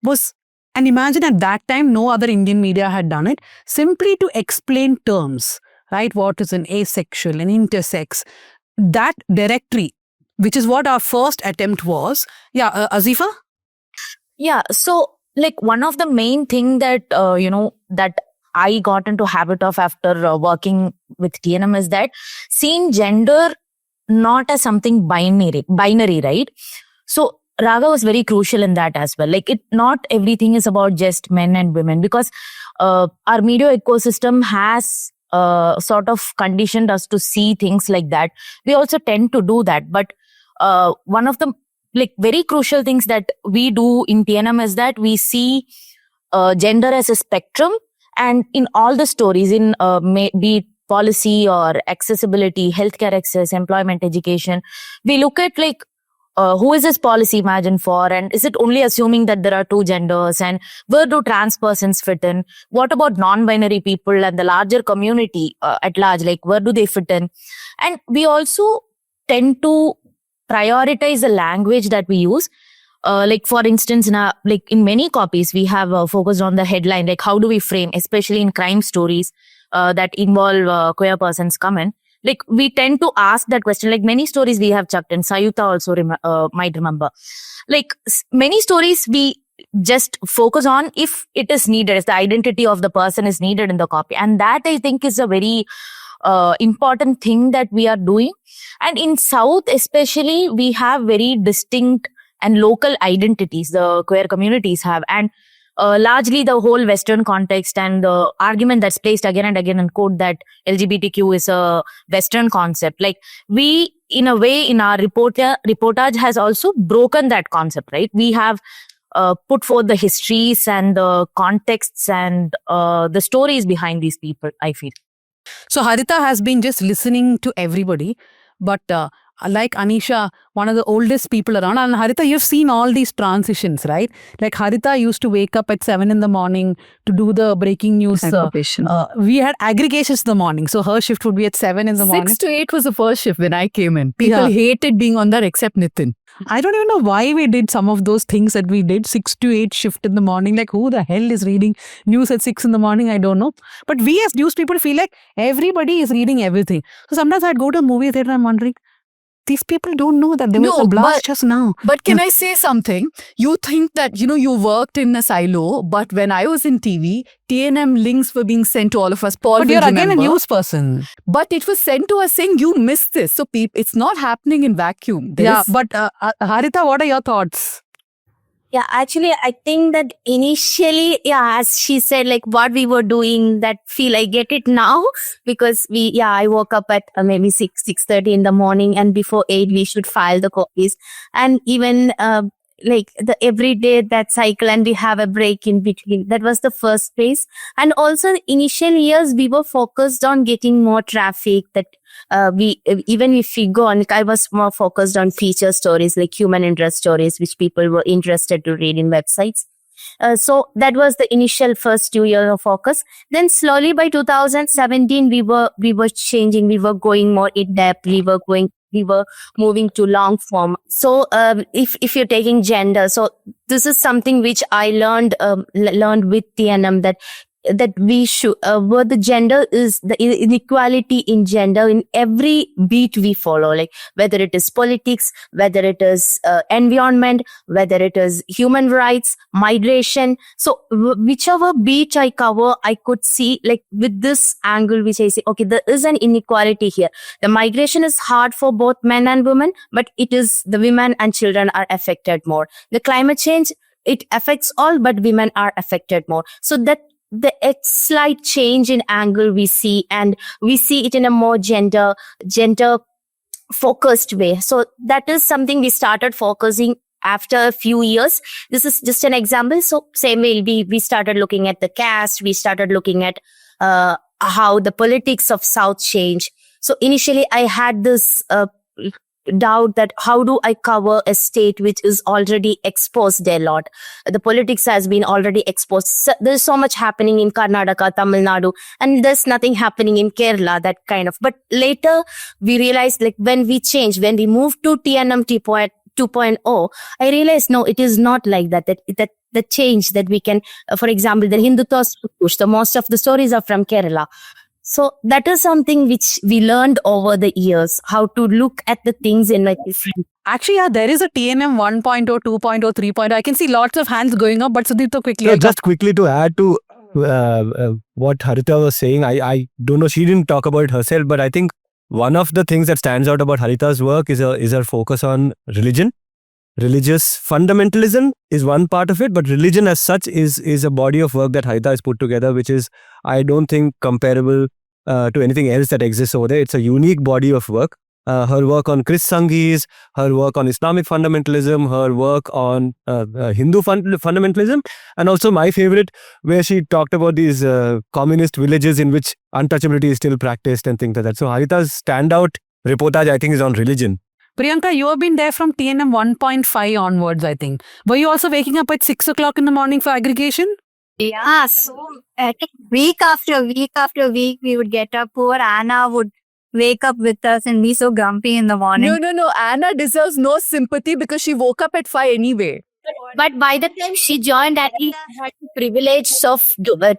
was, and imagine at that time, no other Indian media had done it, simply to explain terms, right? What is an asexual, an intersex, that directory, which is what our first attempt was. Yeah, Azifa? Yeah. So, like, one of the main thing that, that I got into habit of after working with TNM is that seeing gender not as something binary, right? So Raga was very crucial in that as well. Like, not everything is about just men and women, because our media ecosystem has sort of conditioned us to see things like that. We also tend to do that. But one of the very crucial things that we do in TNM is that we see gender as a spectrum, and in all the stories, in be it policy or accessibility, healthcare access, employment, education, we look at who is this policy imagined for, and is it only assuming that there are two genders, and where do trans persons fit in? What about non-binary people and the larger community at large? Where do they fit in? And we also tend to prioritize the language that we use. For instance, in many copies, we have focused on the headline, how do we frame, especially in crime stories that involve queer persons come in. We tend to ask that question. Many stories we have chucked in, Sayuta also might remember. Many stories we just focus on if it is needed, if the identity of the person is needed in the copy. And that, I think, is a very important thing that we are doing. And in South especially, we have very distinct and local identities the queer communities have, and largely the whole Western context and the argument that's placed again and again in court that LGBTQ is a Western concept. We, in a way, in our reportage has also broken that concept, right? We have put forth the histories and the contexts and the stories behind these people, I feel. So Harita has been just listening to everybody, but like Anisha, one of the oldest people around, and Harita, you've seen all these transitions, right? Harita used to wake up at 7 in the morning to do the breaking news. We had aggregations in the morning, so her shift would be at 7 in the morning. 6 to 8 was the first shift when I came in. People hated being on that except Nitin. I don't even know why we did some of those things that we did, 6 to 8 shift in the morning. Who the hell is reading news at 6 in the morning? I don't know. But we as news people feel like everybody is reading everything. So sometimes I'd go to a movie theater and I'm wondering, these people don't know that there was a blast just now. But can I say something? You think that, you worked in a silo, but when I was in TV, TNM links were being sent to all of us. Paul, but you're again a news person. But it was sent to us saying, you missed this. So it's not happening in vacuum. But Harita, what are your thoughts? Yeah, actually, I think that initially, as she said, what we were doing, that feel, I get it now, because I woke up at maybe 6:30 in the morning, and before 8 we should file the copies, and even the everyday that cycle, and we have a break in between. That was the first phase. And also initial years we were focused on getting more traffic, that even if we go on, I was more focused on feature stories, human interest stories, which people were interested to read in websites. So that was the initial first 2 years of focus. Then slowly by 2017 we were changing, we were going more in depth, we were moving to long form. So if you're taking gender, so this is something which I learned with TNM, that we should, where the gender is, the inequality in gender in every beat we follow, whether it is politics, whether it is environment, whether it is human rights, migration. So whichever beat I cover, I could see with this angle, which I say, okay, there is an inequality here. The migration is hard for both men and women, but it is the women and children are affected more. The climate change, it affects all, but women are affected more. So that the slight change in angle we see, and we see it in a more gender focused way. So that is something we started focusing after a few years. This is just an example. So same way we started looking at the caste, we started looking at how the politics of South change. So initially I had this doubt that how do I cover a state which is already exposed a lot. The politics has been already exposed. There's so much happening in Karnataka, Tamil Nadu, and there's nothing happening in Kerala, that kind of. But later we realized, like, when we changed, when we moved to TNM 2.0, I realized, no, it is not like that. That the change that we can, for example, the Hindutva push, the most of the stories are from Kerala. So that is something which we learned over the years, how to look at the things in a different. Actually, yeah, there is a TNM 1.0, 2.0, 3.0. I can see lots of hands going up, but Sudipta, quickly. No, just quickly to add to what Harita was saying, I don't know, she didn't talk about it herself, but I think one of the things that stands out about Harita's work is her focus on religion. Religious fundamentalism is one part of it, but religion as such is a body of work that Harita has put together, which is, I don't think, comparable to anything else that exists over there. It's a unique body of work. Her work on Chris Sanghis, her work on Islamic fundamentalism, her work on Hindu fundamentalism, and also my favorite, where she talked about these communist villages in which untouchability is still practiced and things like that. So Harita's standout reportage, I think, is on religion. Priyanka, you have been there from TNM 1.5 onwards, I think. Were you also waking up at 6 o'clock in the morning for aggregation? Yeah, so week after week, we would get up. Poor Anna would wake up with us and be so grumpy in the morning. No. Anna deserves no sympathy because she woke up at 5 anyway. But by the time she joined, at least I had the privilege of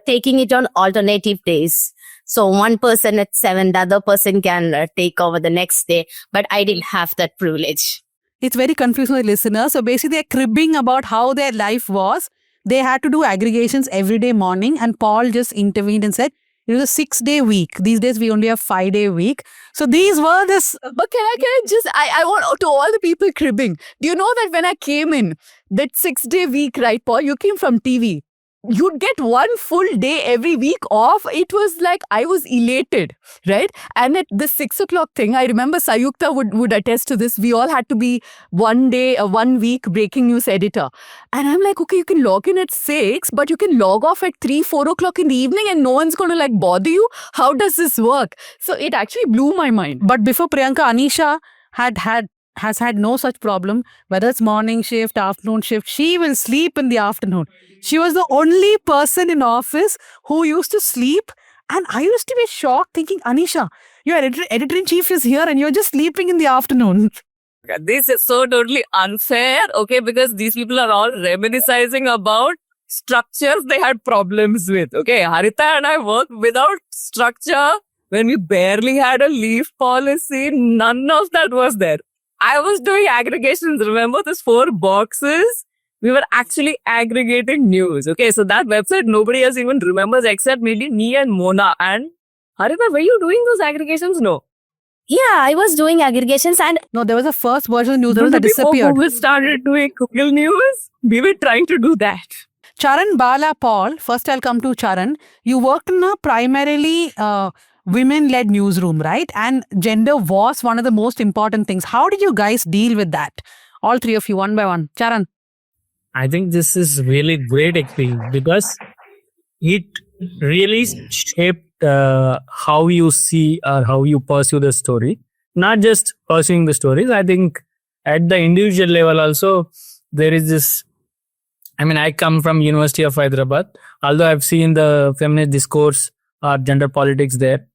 taking it on alternative days. So one person at 7, the other person can take over the next day. But I didn't have that privilege. It's very confusing for the listeners. So basically, they're cribbing about how their life was. They had to do aggregations every day morning, and Paul just intervened and said, it was a 6-day week. These days, we only have 5-day week. So these were this. But can I just, I want to all the people cribbing. Do you know that when I came in, that 6-day week, right, Paul, you came from TV. You'd get one full day every week off. It was like I was elated, right? And at the 6 o'clock thing, I remember Sayukta would attest to this. We all had to be 1 week breaking news editor. And I'm like, okay, you can log in at 6, but you can log off at 3, 4 o'clock in the evening and no one's going to like bother you. How does this work? So it actually blew my mind. But before Priyanka, Anisha has had no such problem. Whether it's morning shift, afternoon shift, she will sleep in the afternoon. She was the only person in office who used to sleep. And I used to be shocked thinking, Anisha, your editor-in-chief is here and you're just sleeping in the afternoon. This is so totally unfair, okay, because these people are all reminiscing about structures they had problems with, okay. Harita and I worked without structure when we barely had a leave policy. None of that was there. I was doing aggregations. Remember those 4 boxes? We were actually aggregating news. Okay, so that website nobody else even remembers except maybe me and Mona. And Harita, were you doing those aggregations? No. Yeah, I was doing aggregations, and no, there was a first version of newsroom that disappeared. Before Google started doing Google News, we were trying to do that. Charan, Bala, Paul, first I'll come to Charan. You worked in a primarily women-led newsroom, right? And gender was one of the most important things. How did you guys deal with that? All 3 of you, one by one. Charan. I think this is really great experience because it really shaped how you see or how you pursue the story. Not just pursuing the stories. I think at the individual level also, there is this. I mean, I come from University of Hyderabad. Although I've seen the feminist discourse or gender politics there,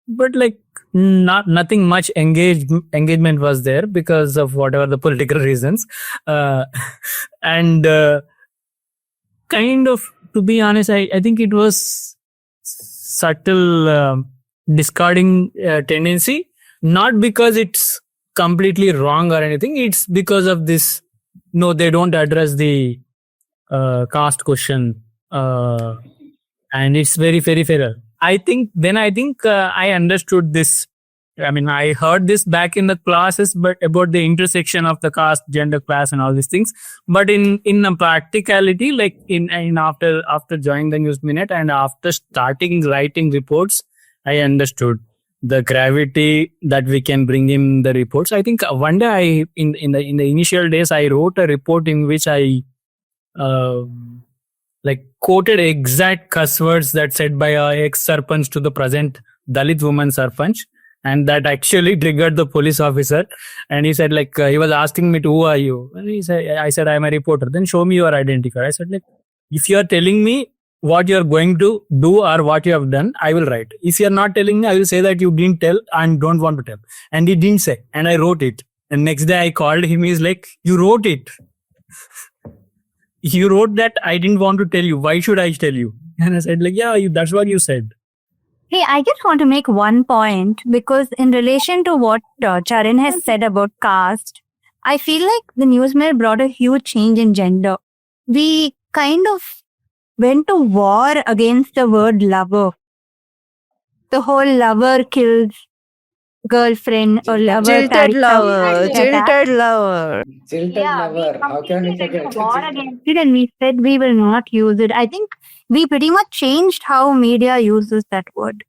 but like nothing much engagement was there because of whatever the political reasons. And kind of, to be honest, I think it was subtle discarding tendency, not because it's completely wrong or anything. It's because of this, no, they don't address the caste question. And it's very, very fair. I think I understood this. I mean, I heard this back in the classes, but about the intersection of the caste, gender, class, and all these things. But in a practicality, like in after joining the News Minute and after starting writing reports, I understood the gravity that we can bring in the reports. I think one day in the initial days, I wrote a report in which I quoted exact cuss words that said by a ex-sarpanch to the present Dalit woman sarpanch. And that actually triggered the police officer. And he said, like, he was asking me, who are you? And I said, I'm a reporter. Then show me your identity card. I said, like, if you are telling me what you're going to do or what you have done, I will write. If you're not telling me, I will say that you didn't tell and don't want to tell. And he didn't say. And I wrote it. And next day I called him. He's like, you wrote it. You wrote that I didn't want to tell you. Why should I tell you? And I said, like, yeah, that's what you said. Hey, I just want to make one point, because in relation to what Charan has said about caste, I feel like the Newsminute brought a huge change in gender. We kind of went to war against the word lover. The whole lover kills girlfriend or lover. Jilted lover. Jilted lover. Jilted lover. How can we forget? War against it, and we said we will not use it. I think we pretty much changed how media uses that word.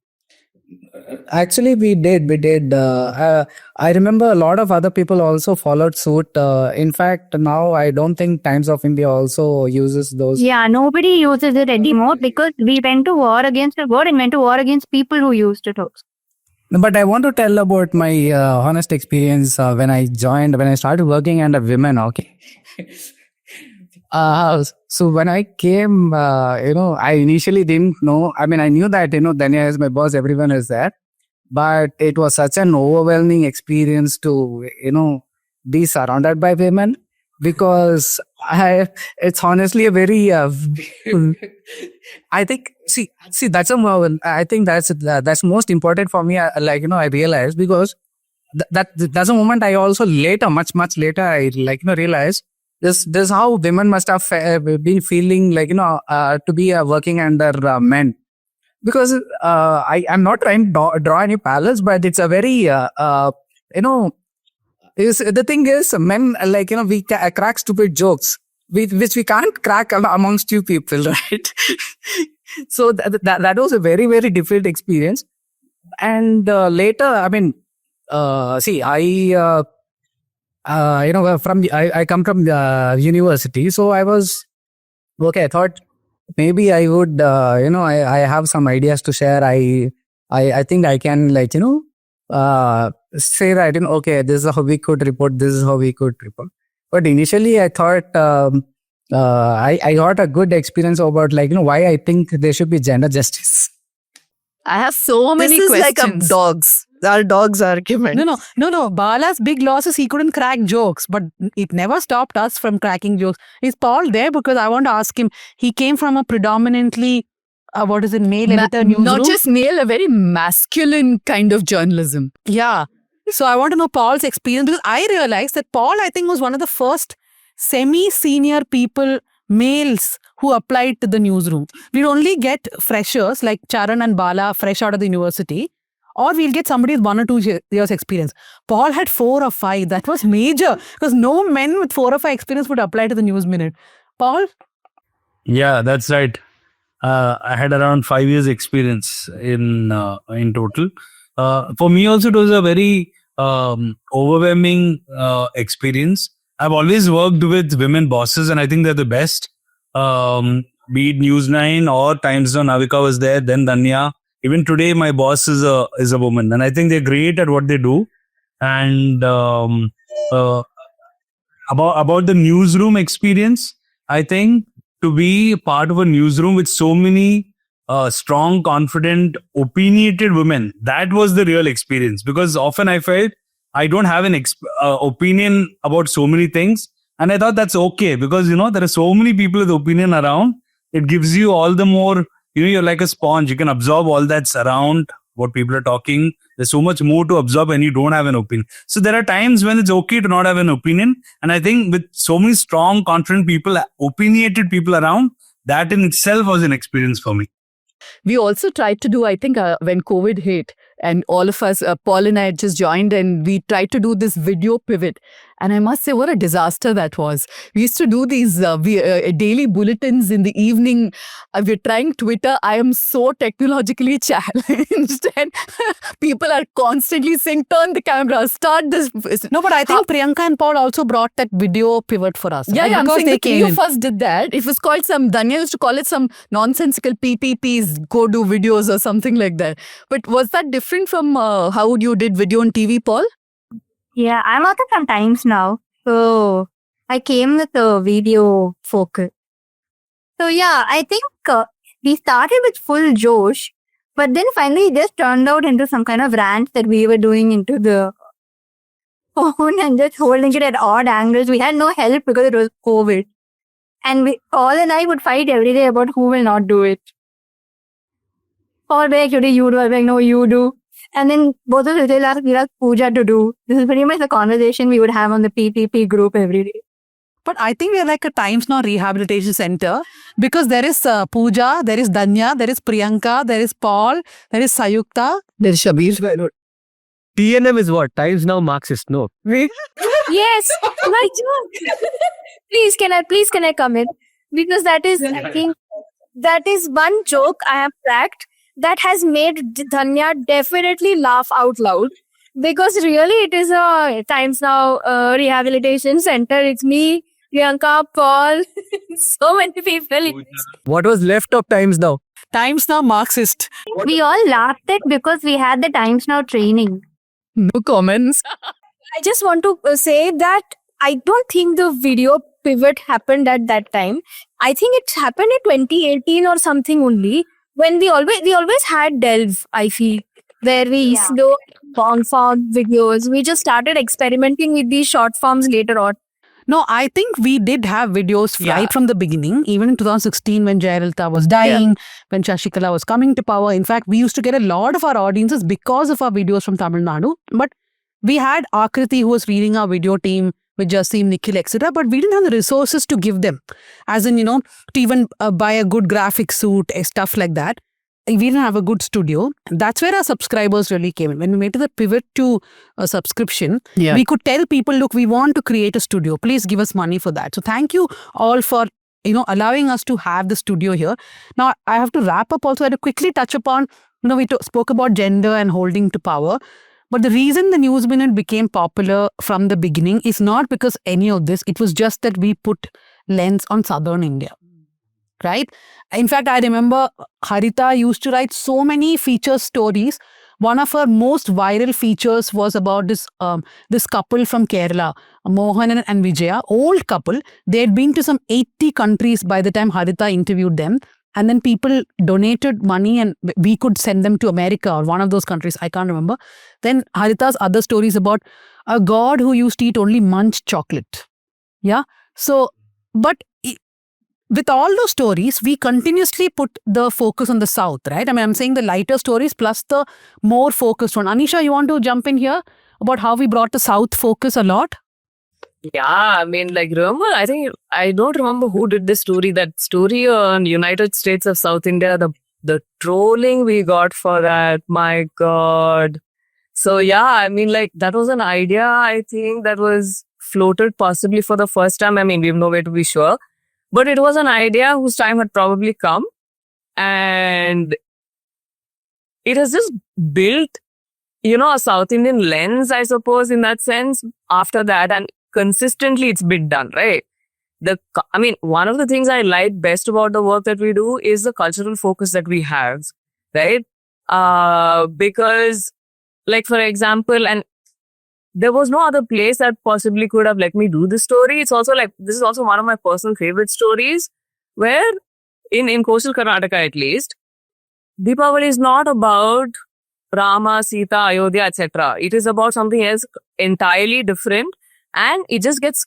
Actually, we did. I remember a lot of other people also followed suit. In fact, now I don't think Times of India also uses those. Yeah, nobody uses it anymore because we went to war against the word and went to war against people who used it also. But I want to tell about my honest experience when I started working under women. Okay. So when I came, I initially didn't know. I mean, I knew that, Danya is my boss, everyone is there. But it was such an overwhelming experience to, be surrounded by women, because it's honestly a very, I think, see, that's I think that's most important for me. I realized, because that's a moment I also much later, I realized this how women must have been feeling to be working under men. Because I'm not trying to draw any parallels, but it's a very, the thing is, men, we crack stupid jokes, which we can't crack amongst you people, right? So that was a very, very difficult experience. And later, I mean, I come from the university, so I was okay. I thought maybe I would, I have some ideas to share. I think I can, say that, okay, this is how we could report. This is how we could report. But initially, I thought I got a good experience about why I think there should be gender justice. I have so many This is questions. like our dog's argument. No. Bala's big loss is he couldn't crack jokes, but it never stopped us from cracking jokes. Is Paul there? Because I want to ask him. He came from a predominantly, male editor newsroom. Not just male, a very masculine kind of journalism. Yeah. So I want to know Paul's experience, because I realized that Paul, I think, was one of the first semi-senior people, males, who applied to the newsroom. We'd only get freshers like Charan and Bala fresh out of the university, or we'll get somebody with 1 or 2 years experience. Paul had 4 or 5. That was major, because no men with 4 or 5 experience would apply to the Newsminute. Paul? Yeah, that's right. I had around 5 years experience in total. For me also, it was a very overwhelming experience. I've always worked with women bosses, and I think they're the best. Be it News9 or Times Now, Navika was there, then Danya. Even today, my boss is a woman, and I think they're great at what they do. And about the newsroom experience, I think to be part of a newsroom with so many strong, confident, opinionated women, that was the real experience. Because often I felt I don't have an opinion about so many things. And I thought that's okay, because, there are so many people with opinion around. It gives you all the more, you're like a sponge. You can absorb all that's around, what people are talking. There's so much more to absorb when you don't have an opinion. So there are times when it's okay to not have an opinion. And I think with so many strong, confident people, opinionated people around, that in itself was an experience for me. We also tried to do, I think, when COVID hit, and all of us, Paul and I had just joined, and we tried to do this video pivot. And I must say, what a disaster that was. We used to do these daily bulletins in the evening. We're trying Twitter. I am so technologically challenged. And people are constantly saying, turn the camera, start this. No, but I think Priyanka and Paul also brought that video pivot for us. Yeah, right? yeah, I'm Because saying they the three came of in. us did that. It was called Danya used to call it some nonsensical PPPs, go do videos or something like that. But was that different from how you did video on TV, Paul? Yeah, I'm also from Times now. So I came with a video focus. So yeah, I think we started with full Josh, but then finally it just turned out into some kind of rant that we were doing into the phone and just holding it at odd angles. We had no help because it was COVID. And Paul and I would fight every day about who will not do it. Paul being like, today you do. I was like, no, you do. And then both of us will ask Pooja to do. This is pretty much the conversation we would have on the PTP group every day. But I think we're like a Times Now rehabilitation center because there is Pooja, there is Danya, there is Priyanka, there is Paul, there is Sayukta. There's Shabir. TNM is what? Times Now Marxist. No. Yes, my joke. Please can I come in? Because that is, I think, that is one joke I have cracked that has made Dhanya definitely laugh out loud. Because really it is a Times Now rehabilitation center. It's me, Priyanka, Paul, so many people. What was left of Times Now? Times Now Marxist. We all laughed at because we had the Times Now training. No comments. I just want to say that I don't think the video pivot happened at that time. I think it happened in 2018 or something only. When we always had Delve, I feel, where we used to do long form videos. We just started experimenting with these short forms later on. No, I think we did have videos right from the beginning, even in 2016 when Jayalalitha was dying, when Shashikala was coming to power. In fact, we used to get a lot of our audiences because of our videos from Tamil Nadu. But we had Akriti who was leading our video team with Jasim, Nikhil, etc. But we didn't have the resources to give them. As in, to even buy a good graphic suit, stuff like that. We didn't have a good studio. That's where our subscribers really came in. When we made the pivot to a subscription, we could tell people, look, we want to create a studio. Please give us money for that. So thank you all for, allowing us to have the studio here. Now, I have to wrap up also. I had to quickly touch upon, we spoke about gender and holding to power. But the reason the News Minute became popular from the beginning is not because any of this. It was just that we put lens on Southern India. Right? In fact, I remember Harita used to write so many feature stories. One of her most viral features was about this couple from Kerala, Mohan and Vijaya, old couple. They had been to some 80 countries by the time Harita interviewed them. And then people donated money and we could send them to America or one of those countries. I can't remember. Then Harita's other stories about a god who used to eat only munch chocolate. Yeah. So, but with all those stories, we continuously put the focus on the South, right? I mean, I'm saying the lighter stories plus the more focused one. Anisha, you want to jump in here about how we brought the South focus a lot? Yeah, I mean, remember, I don't remember who did this story, that story on United States of South India, the trolling we got for that, my God. So yeah, I mean, that was an idea, I think, that was floated possibly for the first time. I mean, we have no way to be sure. But it was an idea whose time had probably come. And it has just built, a South Indian lens, I suppose, in that sense, after that. And consistently it's been done, right? One of the things I like best about the work that we do is the cultural focus that we have, right? Because, for example, and there was no other place that possibly could have let me do this story. It's also this is also one of my personal favorite stories where in coastal Karnataka at least, Deepavali is not about Rama, Sita, Ayodhya, etc. It is about something else entirely different. And it just gets,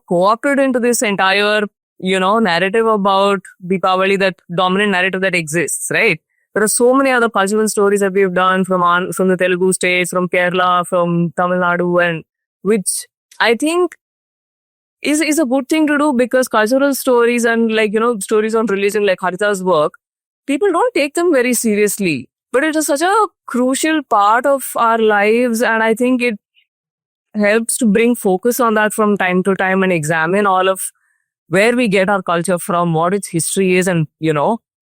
co-opted into this entire, narrative about Deepavali, that dominant narrative that exists, right? There are so many other cultural stories that we've done from the Telugu states, from Kerala, from Tamil Nadu, and which I think is a good thing to do because cultural stories and stories on religion like Harita's work, people don't take them very seriously. But it is such a crucial part of our lives, and I think helps to bring focus on that from time to time and examine all of where we get our culture from, what its history is, and,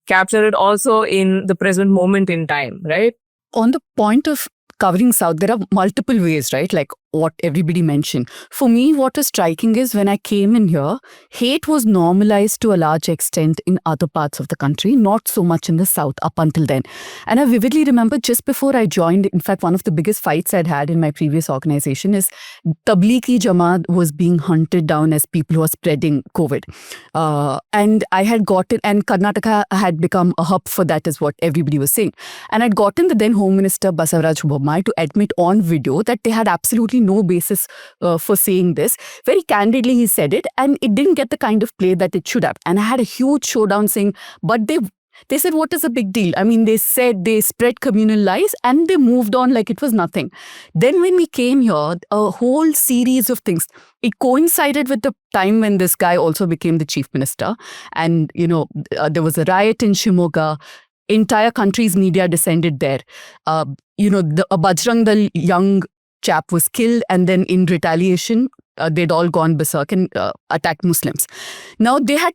capture it also in the present moment in time, right? On the point of covering South, there are multiple ways, right? Like what everybody mentioned. For me, what is striking is when I came in here, hate was normalized to a large extent in other parts of the country, not so much in the South up until then. And I vividly remember just before I joined, in fact, one of the biggest fights I'd had in my previous organization is Tablighi Jamaat was being hunted down as people who are spreading COVID. And I had gotten, and Karnataka had become a hub for that, is what everybody was saying. And I'd gotten the then Home Minister Basavaraj Bommai to admit on video that they had absolutely no basis for saying this. Very candidly, he said it, and it didn't get the kind of play that it should have. And I had a huge showdown saying, but they said, what is the big deal? I mean, they said they spread communal lies and they moved on like it was nothing. Then when we came here, a whole series of things, it coincided with the time when this guy also became the chief minister. And, there was a riot in Shimoga. Entire country's media descended there. A Bajrang Dal young chap was killed, and then in retaliation, they'd all gone berserk and attacked Muslims. Now, they had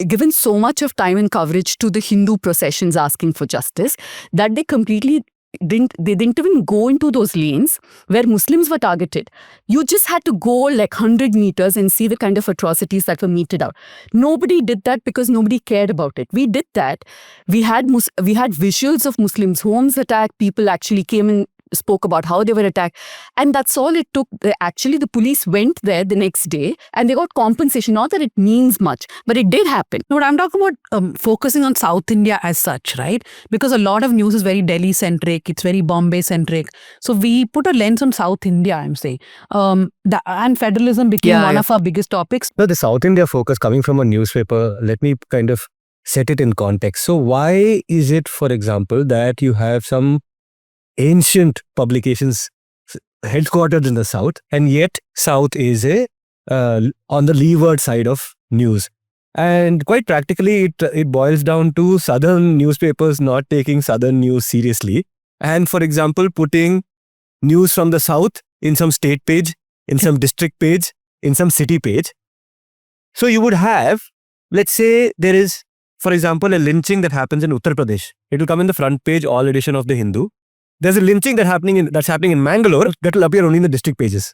given so much of time and coverage to the Hindu processions asking for justice that they completely didn't even go into those lanes where Muslims were targeted. You just had to go like 100 meters and see the kind of atrocities that were meted out. Nobody did that because nobody cared about it. We did that. We had visuals of Muslims' homes attacked. People actually came and spoke about how they were attacked, and that's all it took. Actually, the police went there the next day and they got compensation. Not that it means much, but it did happen. No, but I'm talking about focusing on South India as such, right? Because a lot of news is very Delhi-centric, it's very Bombay-centric. So we put a lens on South India, I'm saying. And federalism became one of our biggest topics. No, the South India focus coming from a newspaper, let me kind of set it in context. So why is it, for example, that you have some ancient publications headquartered in the South, and yet South is on the leeward side of news? And quite practically, it boils down to Southern newspapers not taking Southern news seriously. And for example, putting news from the South in some state page, in some district page, in some city page. So you would have, let's say there is, for example, a lynching that happens in Uttar Pradesh. It will come in the front page, all edition of the Hindu. There's a lynching that's happening in Mangalore that will appear only in the district pages.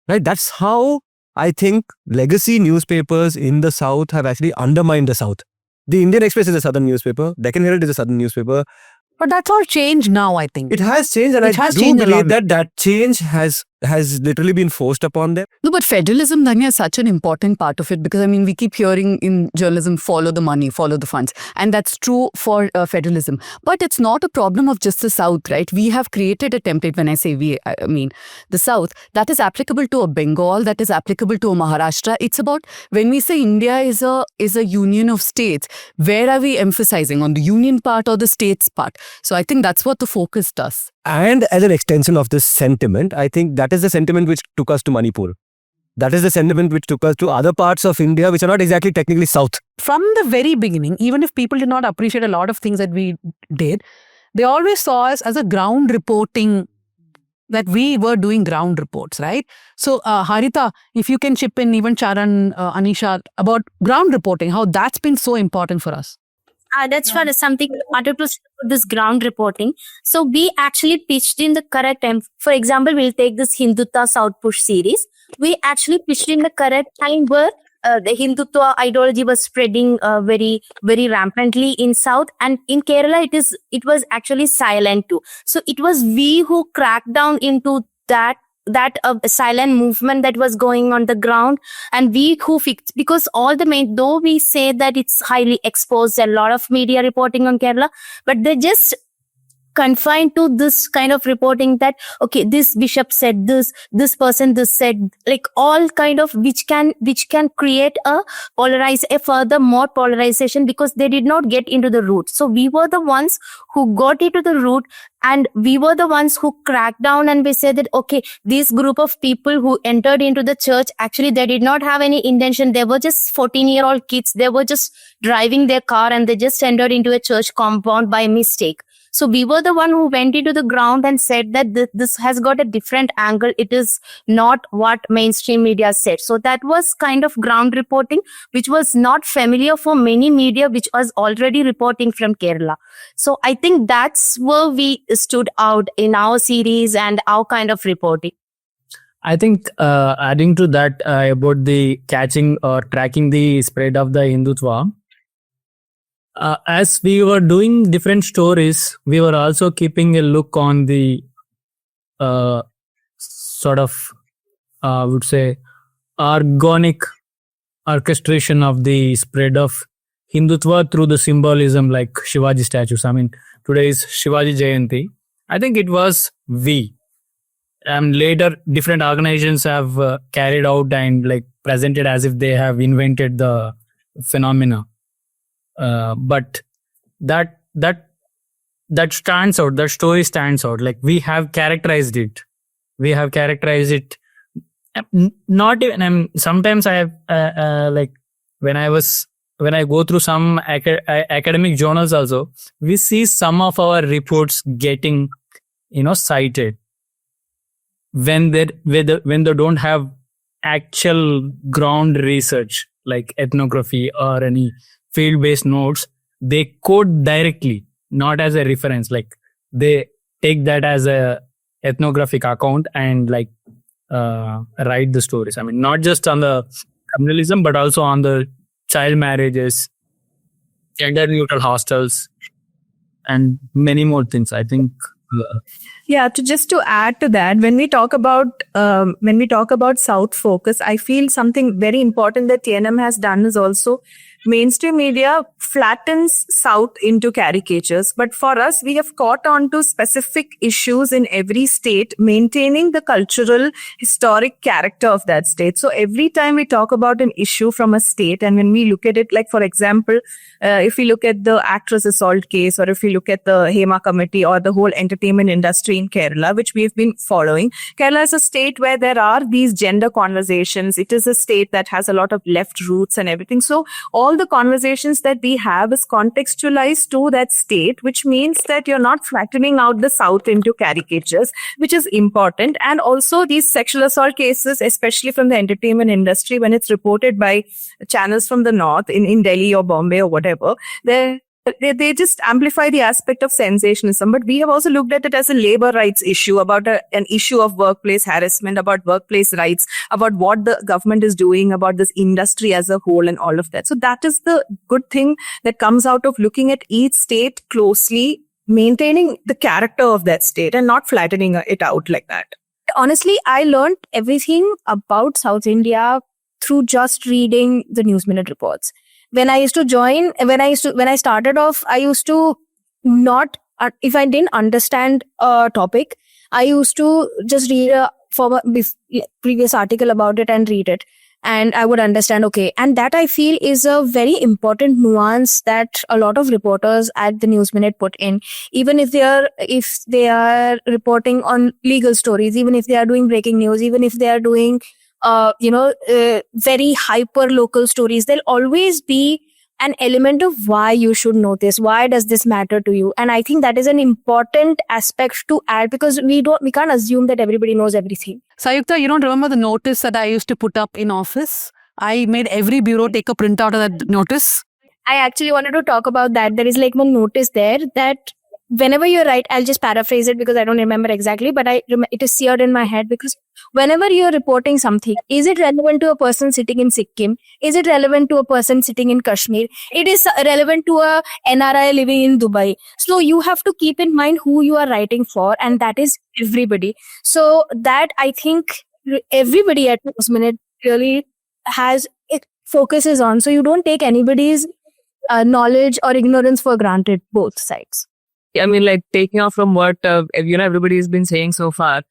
Right? That's how I think legacy newspapers in the South have actually undermined the South. The Indian Express is a Southern newspaper. Deccan Herald is a Southern newspaper. But that's all changed now, I think. It has changed, and I do believe that change has literally been forced upon them. No, but federalism, Dhanya, is such an important part of it, because I mean, we keep hearing in journalism, follow the money, follow the funds. And that's true for federalism. But it's not a problem of just the South, right? We have created a template. When I say we, I mean the South, that is applicable to a Bengal, that is applicable to a Maharashtra. It's about, when we say India is a union of states, where are we emphasizing, on the union part or the states part? So I think that's what the focus does. And as an extension of this sentiment, I think that is the sentiment which took us to Manipur. That is the sentiment which took us to other parts of India, which are not exactly technically South. From the very beginning, even if people did not appreciate a lot of things that we did, they always saw us as a ground reporting, that we were doing ground reports, right? So Harita, if you can chip in, even Charan, Anisha, about ground reporting, how that's been so important for us. That's for something wanted to this ground reporting. So we actually pitched in the correct time. For example, we'll take this Hindutva South Push series. We actually pitched in the correct time where the Hindutva ideology was spreading very, very rampantly in South, and in Kerala it was actually silent too. So it was we who cracked down into that silent movement that was going on the ground, and we who fixed, because all the though we say that it's highly exposed, a lot of media reporting on Kerala, but they just confined to this kind of reporting that, okay, this bishop said this person this said, like all kind of which can create a further more polarization, because they did not get into the root. So we were the ones who got into the root, and we were the ones who cracked down, and we said that, okay, this group of people who entered into the church, actually they did not have any intention. They were just 14-year-old kids. They were just driving their car and they just entered into a church compound by mistake. So we were the one who went into the ground and said that this has got a different angle. It is not what mainstream media said. So that was kind of ground reporting, which was not familiar for many media, which was already reporting from Kerala. So I think that's where we stood out in our series and our kind of reporting. I think adding to that about the catching or tracking the spread of the Hindutva, as we were doing different stories, we were also keeping a look on the sort of, I would say, organic orchestration of the spread of Hindutva through the symbolism like Shivaji statues. I mean, today is Shivaji Jayanti. I think it was we. And later, different organizations have carried out and like presented as if they have invented the phenomena. But that stands out. That story stands out. Like we have characterized it. Not even. Sometimes I have like when I go through some academic journals also, we see some of our reports getting cited when they don't have actual ground research like ethnography or any field-based notes. They quote directly, not as a reference. Like they take that as a ethnographic account and like write the stories. I mean, not just on the communalism, but also on the child marriages, gender neutral hostels, and many more things. I think. To add to that, when we talk about South focus, I feel something very important that TNM has done is also mainstream media flattens South into caricatures. But for us, we have caught on to specific issues in every state, maintaining the cultural, historic character of that state. So every time we talk about an issue from a state, and when we look at it, like for example, if we look at the actress assault case, or if we look at the Hema committee or the whole entertainment industry in Kerala, which we have been following, Kerala is a state where there are these gender conversations. It is a state that has a lot of left roots and everything. So all the conversations that we have is contextualized to that state, which means that you're not flattening out the South into caricatures, which is important. And also these sexual assault cases, especially from the entertainment industry, when it's reported by channels from the North in Delhi or Bombay or whatever, they just amplify the aspect of sensationalism. But we have also looked at it as a labor rights issue, about an issue of workplace harassment, about workplace rights, about what the government is doing, about this industry as a whole and all of that. So that is the good thing that comes out of looking at each state closely, maintaining the character of that state and not flattening it out like that. Honestly, I learned everything about South India through just reading the News Minute reports. When I started off, I used to not, if I didn't understand a topic, I used to just read a previous article about it and read it. And I would understand, okay. And that I feel is a very important nuance that a lot of reporters at the News Minute put in. Even if they are reporting on legal stories, even if they are doing breaking news, even if they are doing very hyper local stories, there'll always be an element of why you should know this. Why does this matter to you? And I think that is an important aspect to add, because we can't assume that everybody knows everything. Sayukta, you don't remember the notice that I used to put up in office? I made every bureau take a printout of that notice. I actually wanted to talk about that. There is like one notice there that whenever you write, I'll just paraphrase it because I don't remember exactly, but it is seared in my head, because whenever you're reporting something, is it relevant to a person sitting in Sikkim? Is it relevant to a person sitting in Kashmir? It is relevant to a NRI living in Dubai. So you have to keep in mind who you are writing for, and that is everybody. So that I think everybody at News Minute really focuses on. So you don't take anybody's knowledge or ignorance for granted, both sides. I mean, like taking off from what everybody has been saying so far,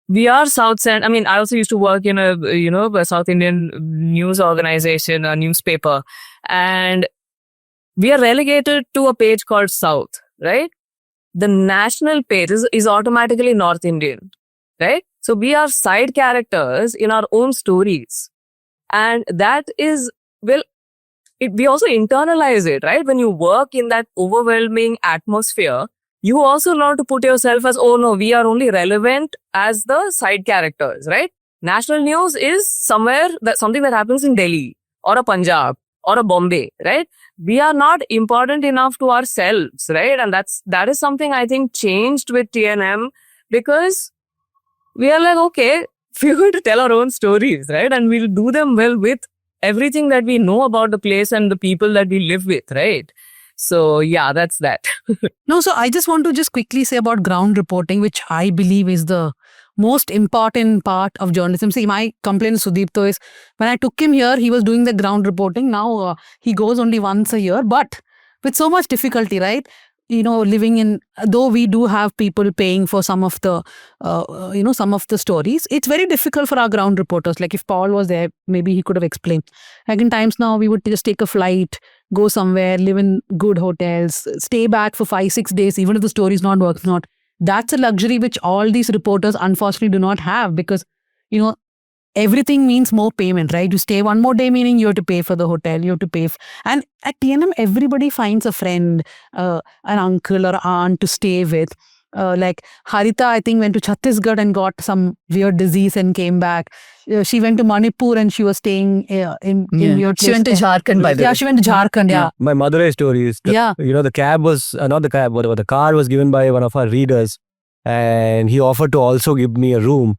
we are South End. I mean, I also used to work in a South Indian news organization, a newspaper, and we are relegated to a page called South, right? The national page is automatically North Indian, right? So we are side characters in our own stories, and that is, well, we also internalize it, right? When you work in that overwhelming atmosphere, you also learn to put yourself as, oh no, we are only relevant as the side characters, right? National news is something that happens in Delhi or a Punjab or a Bombay, right? We are not important enough to ourselves, right? And that is something I think changed with TNM, because we are like, okay, we're going to tell our own stories, right? And we'll do them well with everything that we know about the place and the people that we live with, right? So yeah, that's that. No, so I just want to just quickly say about ground reporting, which I believe is the most important part of journalism. See, my complaint to Sudipto is, when I took him here, he was doing the ground reporting. Now he goes only once a year, but with so much difficulty, right? You know, living in, though we do have people paying for some of the, some of the stories, it's very difficult for our ground reporters. Like if Paul was there, maybe he could have explained. Like in times now, we would just take a flight, go somewhere, live in good hotels, stay back for 5-6 days, even if the story is not working out. That's a luxury which all these reporters unfortunately do not have, because, everything means more payment, right? You stay one more day, meaning you have to pay for the hotel, you have to pay. And at TNM, everybody finds a friend, an uncle or aunt to stay with. Like Harita, I think, went to Chhattisgarh and got some weird disease and came back. She went to Manipur and she was staying in weird She went to place. Jharkhand, by the way. Yeah, she went to Jharkhand, yeah. My Madurai story is, the cab was, not the cab, whatever, the car was given by one of our readers, and he offered to also give me a room.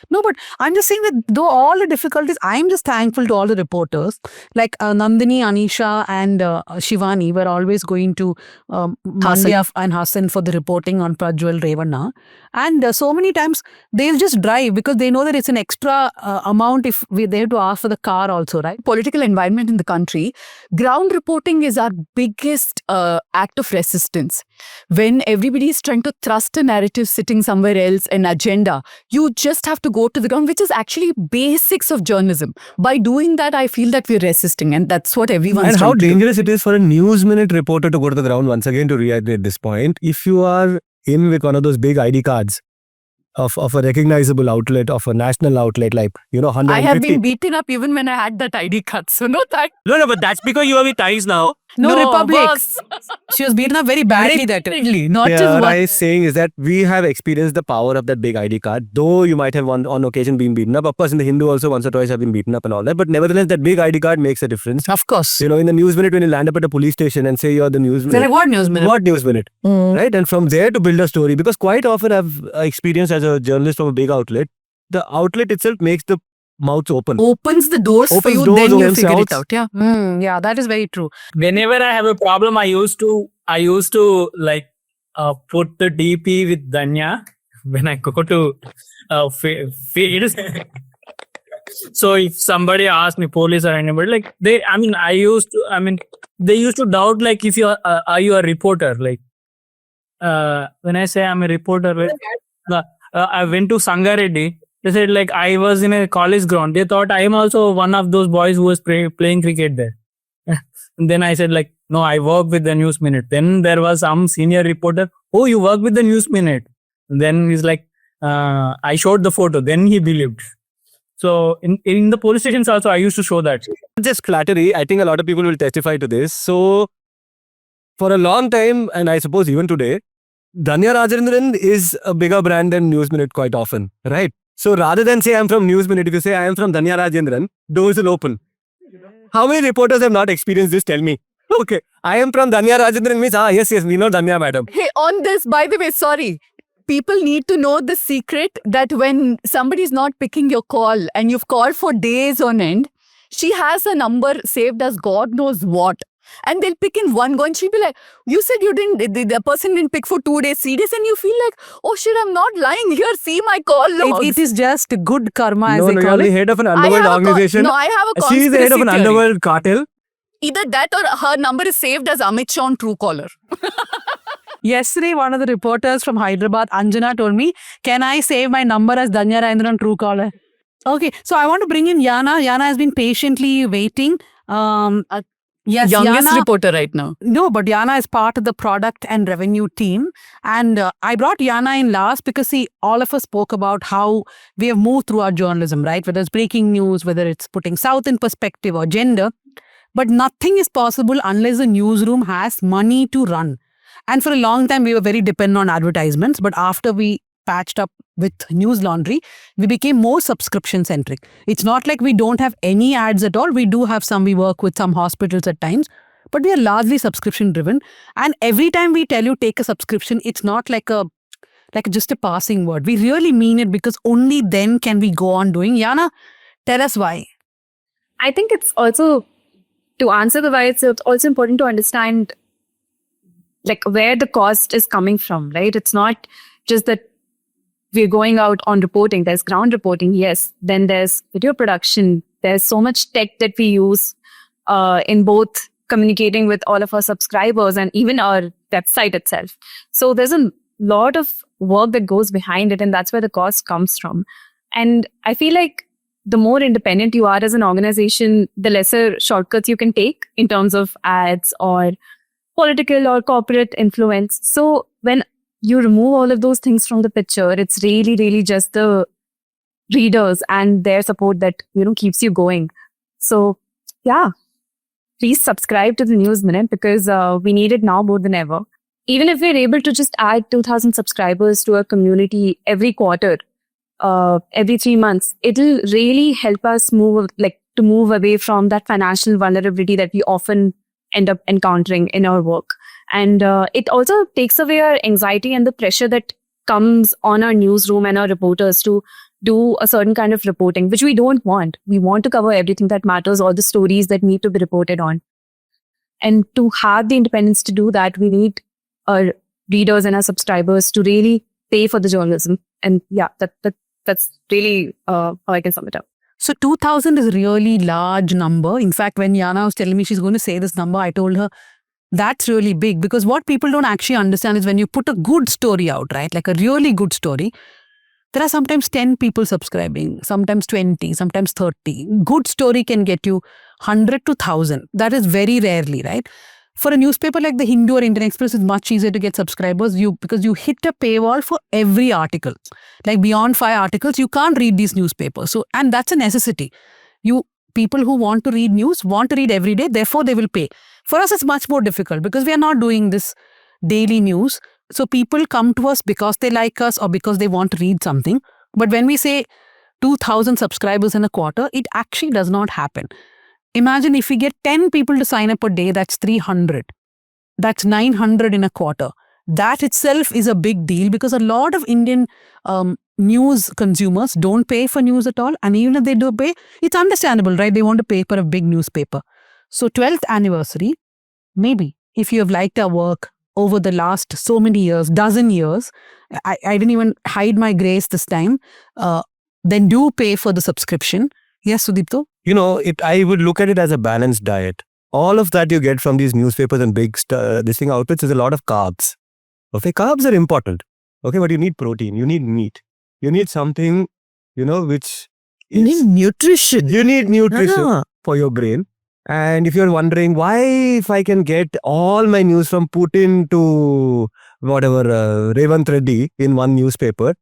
No, but I'm just saying that though all the difficulties, I'm just thankful to all the reporters. Like Nandini, Anisha and Shivani were always going to Mandya and Hassan for the reporting on Prajwal Revanna. And so many times they'll just drive because they know that it's an extra amount if they have to ask for the car also, right? Political environment in the country, ground reporting is our biggest act of resistance. When everybody is trying to thrust a narrative sitting somewhere else, an agenda, you just have to go to the ground, which is actually basics of journalism. By doing that, I feel that we're resisting, and that's what everyone's And how trying to do. dangerous it is for a News Minute reporter to go to the ground, once again, to reiterate this point. If you are in with one of those big ID cards of a recognizable outlet, of a national outlet, like, 150. I have been beaten up even when I had that ID card, so no thanks. No, but that's because you are with Times now. No, Republic. boss. She was beaten up very badly that day. Not just What one. I'm saying is that we have experienced the power of that big ID card, though you might have on occasion been beaten up. Of course, in the Hindu also once or twice have been beaten up and all that. But nevertheless, that big ID card makes a difference. Of course. In the News Minute, when you land up at a police station and say you're the News They're Minute. like, what News Minute? What News Minute? Right? And from there to build a story. Because quite often I've experienced as a journalist from a big outlet, the outlet itself makes the mouths open. Opens the doors for Opens you, doors then on you figure it themselves. out. Yeah. Yeah, that is very true. Whenever I have a problem, I used to like put the DP with Danya when I go to fields. So if somebody asks me, police or anybody, like they used to doubt, like, if you are you a reporter? Like when I say I'm a reporter, I went to Sangareddy. They said, like, I was in a college ground. They thought I am also one of those boys who was playing cricket there. And then I said, like, no, I work with the News Minute. Then there was some senior reporter, oh, you work with the News Minute. And then he's like, I showed the photo. Then he believed. So in the police stations also, I used to show that. Just flattery. I think a lot of people will testify to this. So for a long time, and I suppose even today, Dhanya Rajendran is a bigger brand than News Minute quite often, right? So rather than say I'm from News Minute, if you say I am from Dhanya Rajendran, doors will open. How many reporters have not experienced this? Tell me. Okay, I am from Dhanya Rajendran means, yes, we know Dhanya madam. Hey, on this, by the way, sorry. People need to know the secret that when somebody is not picking your call and you've called for days on end, she has a number saved as God knows what. And they'll pick in one go and she'll be like, you said you didn't, the person didn't pick for 2 days, 3 days, and you feel like, oh shit, I'm not lying here, see my call logs. It is just good karma, as No, they you're call the it. head of an underworld organization. I have a conspiracy She is the head of an theory. underworld cartel. Either that or her number is saved as Amit Shah on Truecaller. Yesterday, one of the reporters from Hyderabad, Anjana, told me, can I save my number as Dhanya Rajendran Truecaller? Okay, so I want to bring in Yana. Yana has been patiently waiting. Yes, youngest Yana, reporter right now. no, but Yana is part of the product and revenue team. And I brought Yana in last because, see, all of us spoke about how we have moved through our journalism, right? Whether it's breaking news, whether it's putting South in perspective or gender. But nothing is possible unless the newsroom has money to run. And for a long time, we were very dependent on advertisements. But after we patched up with News Laundry, we became more subscription centric. It's not like we don't have any ads at all. We do have some. We work with some hospitals at times, but we are largely subscription driven. And every time we tell you take a subscription, it's not like just a passing word. We really mean it, because only then can we go on doing. Yana, tell us why. I think it's also, to answer the why, it's also important to understand like where the cost is coming from, right? It's not just that we're going out on reporting. There's ground reporting, yes. Then there's video production. There's so much tech that we use in both communicating with all of our subscribers and even our website itself. So there's a lot of work that goes behind it, and that's where the cost comes from. And I feel like the more independent you are as an organization, the lesser shortcuts you can take in terms of ads or political or corporate influence. So when you remove all of those things from the picture, it's really, really just the readers and their support that, keeps you going. So yeah, please subscribe to the News Minute, because we need it now more than ever. Even if we're able to just add 2,000 subscribers to our community every quarter, every 3 months, it'll really help us move away from that financial vulnerability that we often end up encountering in our work. And it also takes away our anxiety and the pressure that comes on our newsroom and our reporters to do a certain kind of reporting, which we don't want. We want to cover everything that matters, all the stories that need to be reported on. And to have the independence to do that, we need our readers and our subscribers to really pay for the journalism. And yeah, that's really how I can sum it up. So 2,000 is a really large number. In fact, when Yana was telling me she's going to say this number, I told her that's really big, because what people don't actually understand is when you put a good story out, right? Like a really good story, there are sometimes 10 people subscribing, sometimes 20, sometimes 30. Good story can get you 100 to 1,000. That is very rarely, right? For a newspaper like the Hindu or Indian Express, it's much easier to get subscribers because you hit a paywall for every article. Like beyond 5 articles, you can't read these newspapers. So, and that's a necessity. People who want to read news want to read every day, therefore they will pay. For us, it's much more difficult because we are not doing this daily news. So people come to us because they like us or because they want to read something. But when we say 2,000 subscribers in a quarter, it actually does not happen. Imagine if we get 10 people to sign up a day, that's 300. That's 900 in a quarter. That itself is a big deal, because a lot of Indian news consumers don't pay for news at all. And even if they do pay, it's understandable, right? They want to pay for a big newspaper. So 12th anniversary, maybe if you have liked our work over the last so many years, dozen years, I didn't even hide my grace this time, then do pay for the subscription. Yes, Sudipto? I would look at it as a balanced diet. All of that you get from these newspapers and big outlets is a lot of carbs. Okay, carbs are important. Okay, but you need protein, you need meat, you need something, which You need nutrition. You need nutrition for your brain. And if you're wondering why, if I can get all my news from Putin to whatever, Revant Reddy in one newspaper,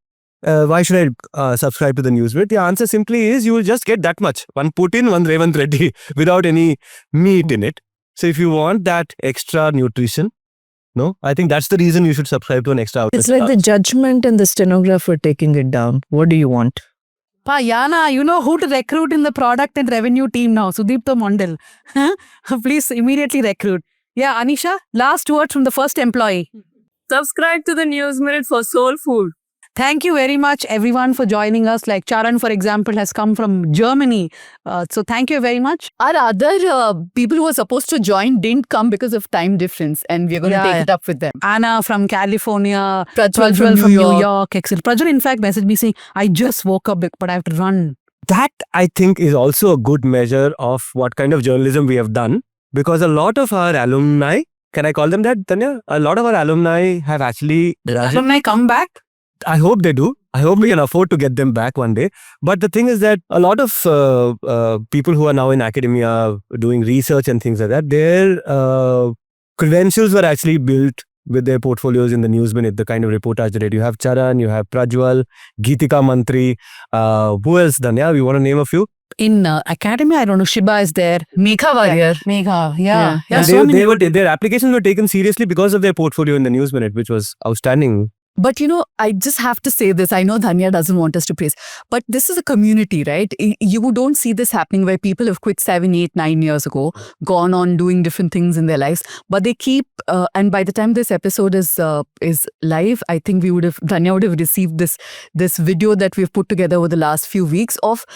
why should I subscribe to the News Minute? The answer simply is you will just get that much. One Putin, one Revant Reddy without any meat in it. So if you want that extra nutrition, I think that's the reason you should subscribe to an extra outlet. It's like the judgment and the stenographer taking it down. What do you want? Yana, you know who to recruit in the product and revenue team now. Sudipto Mondal. Please immediately recruit. Yeah, Anisha, last word from the first employee. Subscribe to the News Minute for soul food. Thank you very much, everyone, for joining us. Like Charan, for example, has come from Germany. So thank you very much. Our other people who were supposed to join didn't come because of time difference, and we're going to take it up with them. Anna from California, Prajwal from New York, excellent. Prajwal, in fact, messaged me saying, I just woke up, but I have to run. That, I think, is also a good measure of what kind of journalism we have done, because a lot of our alumni, can I call them that, Tanya? A lot of our alumni have actually... Alumni come back? I hope they do. I hope we can afford to get them back one day. But the thing is that a lot of people who are now in academia doing research and things like that, their credentials were actually built with their portfolios in the News Minute, the kind of reportage they did. You have Charan, you have Prajwal, Geetika Mantri. Who else, Dhanya? You want to name a few? In academy, I don't know, Shiba is there. Megha Warrior. Megha, yeah. Yeah. So many. Their applications were taken seriously because of their portfolio in the News Minute, which was outstanding. But I just have to say this. I know Dhanya doesn't want us to praise, but this is a community, right? You don't see this happening where people have quit 7, 8, 9 years ago, gone on doing different things in their lives, but they keep. And by the time this episode is live, I think Dhanya would have received this video that we've put together over the last few weeks of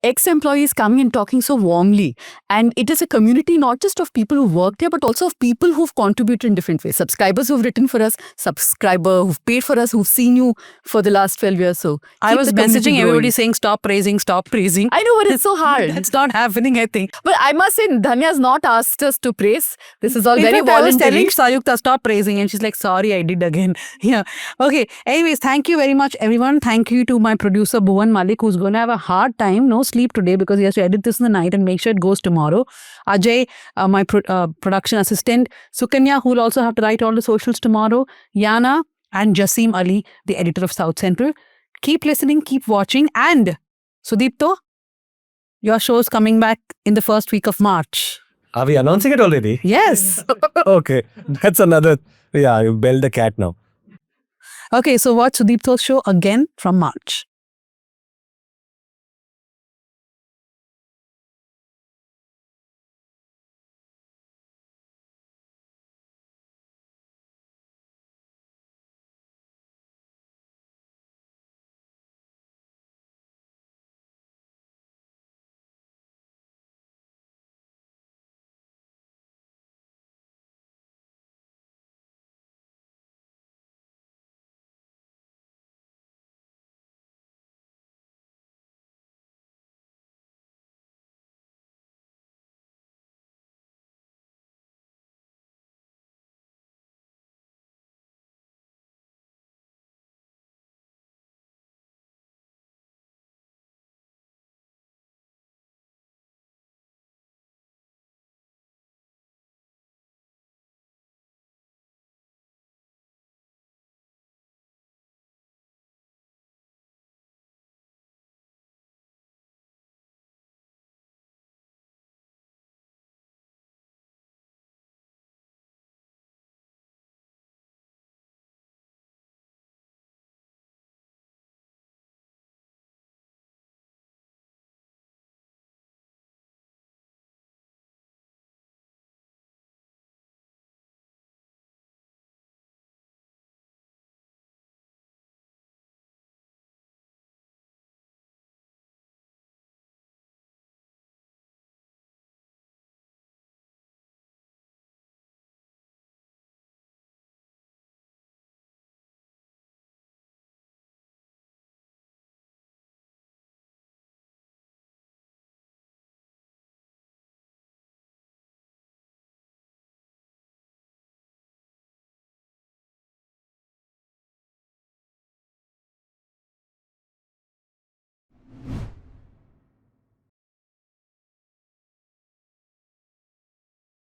ex-employees coming and talking so warmly. And it is a community not just of people who worked here, but also of people who've contributed in different ways. Subscribers who've written for us, subscriber who've paid for us, who've seen you for the last 12 years. So I keep was the community messaging growing. everybody saying, stop praising, stop praising. I know, but it's so hard. That's not happening, I think. But I must say, Dhanya's not asked us to praise. This is all In very fact, I was telling voluntary. Sayukta, stop praising, and she's like, sorry, I did again. Yeah. Okay. Anyways, thank you very much, everyone. Thank you to my producer, Bhuvan Malik, who's going to have a hard time, no sleep today because he has to edit this in the night and make sure it goes tomorrow. Ajay, my production assistant. Sukanya, who will also have to write all the socials tomorrow. Yana and Jasim Ali, the editor of South Central. Keep listening, keep watching. And Sudipto, your show's coming back in the first week of March. Are we announcing it already? Yes. Okay. That's another. Yeah, you belled the cat now. Okay, so watch Sudipto's show again from March.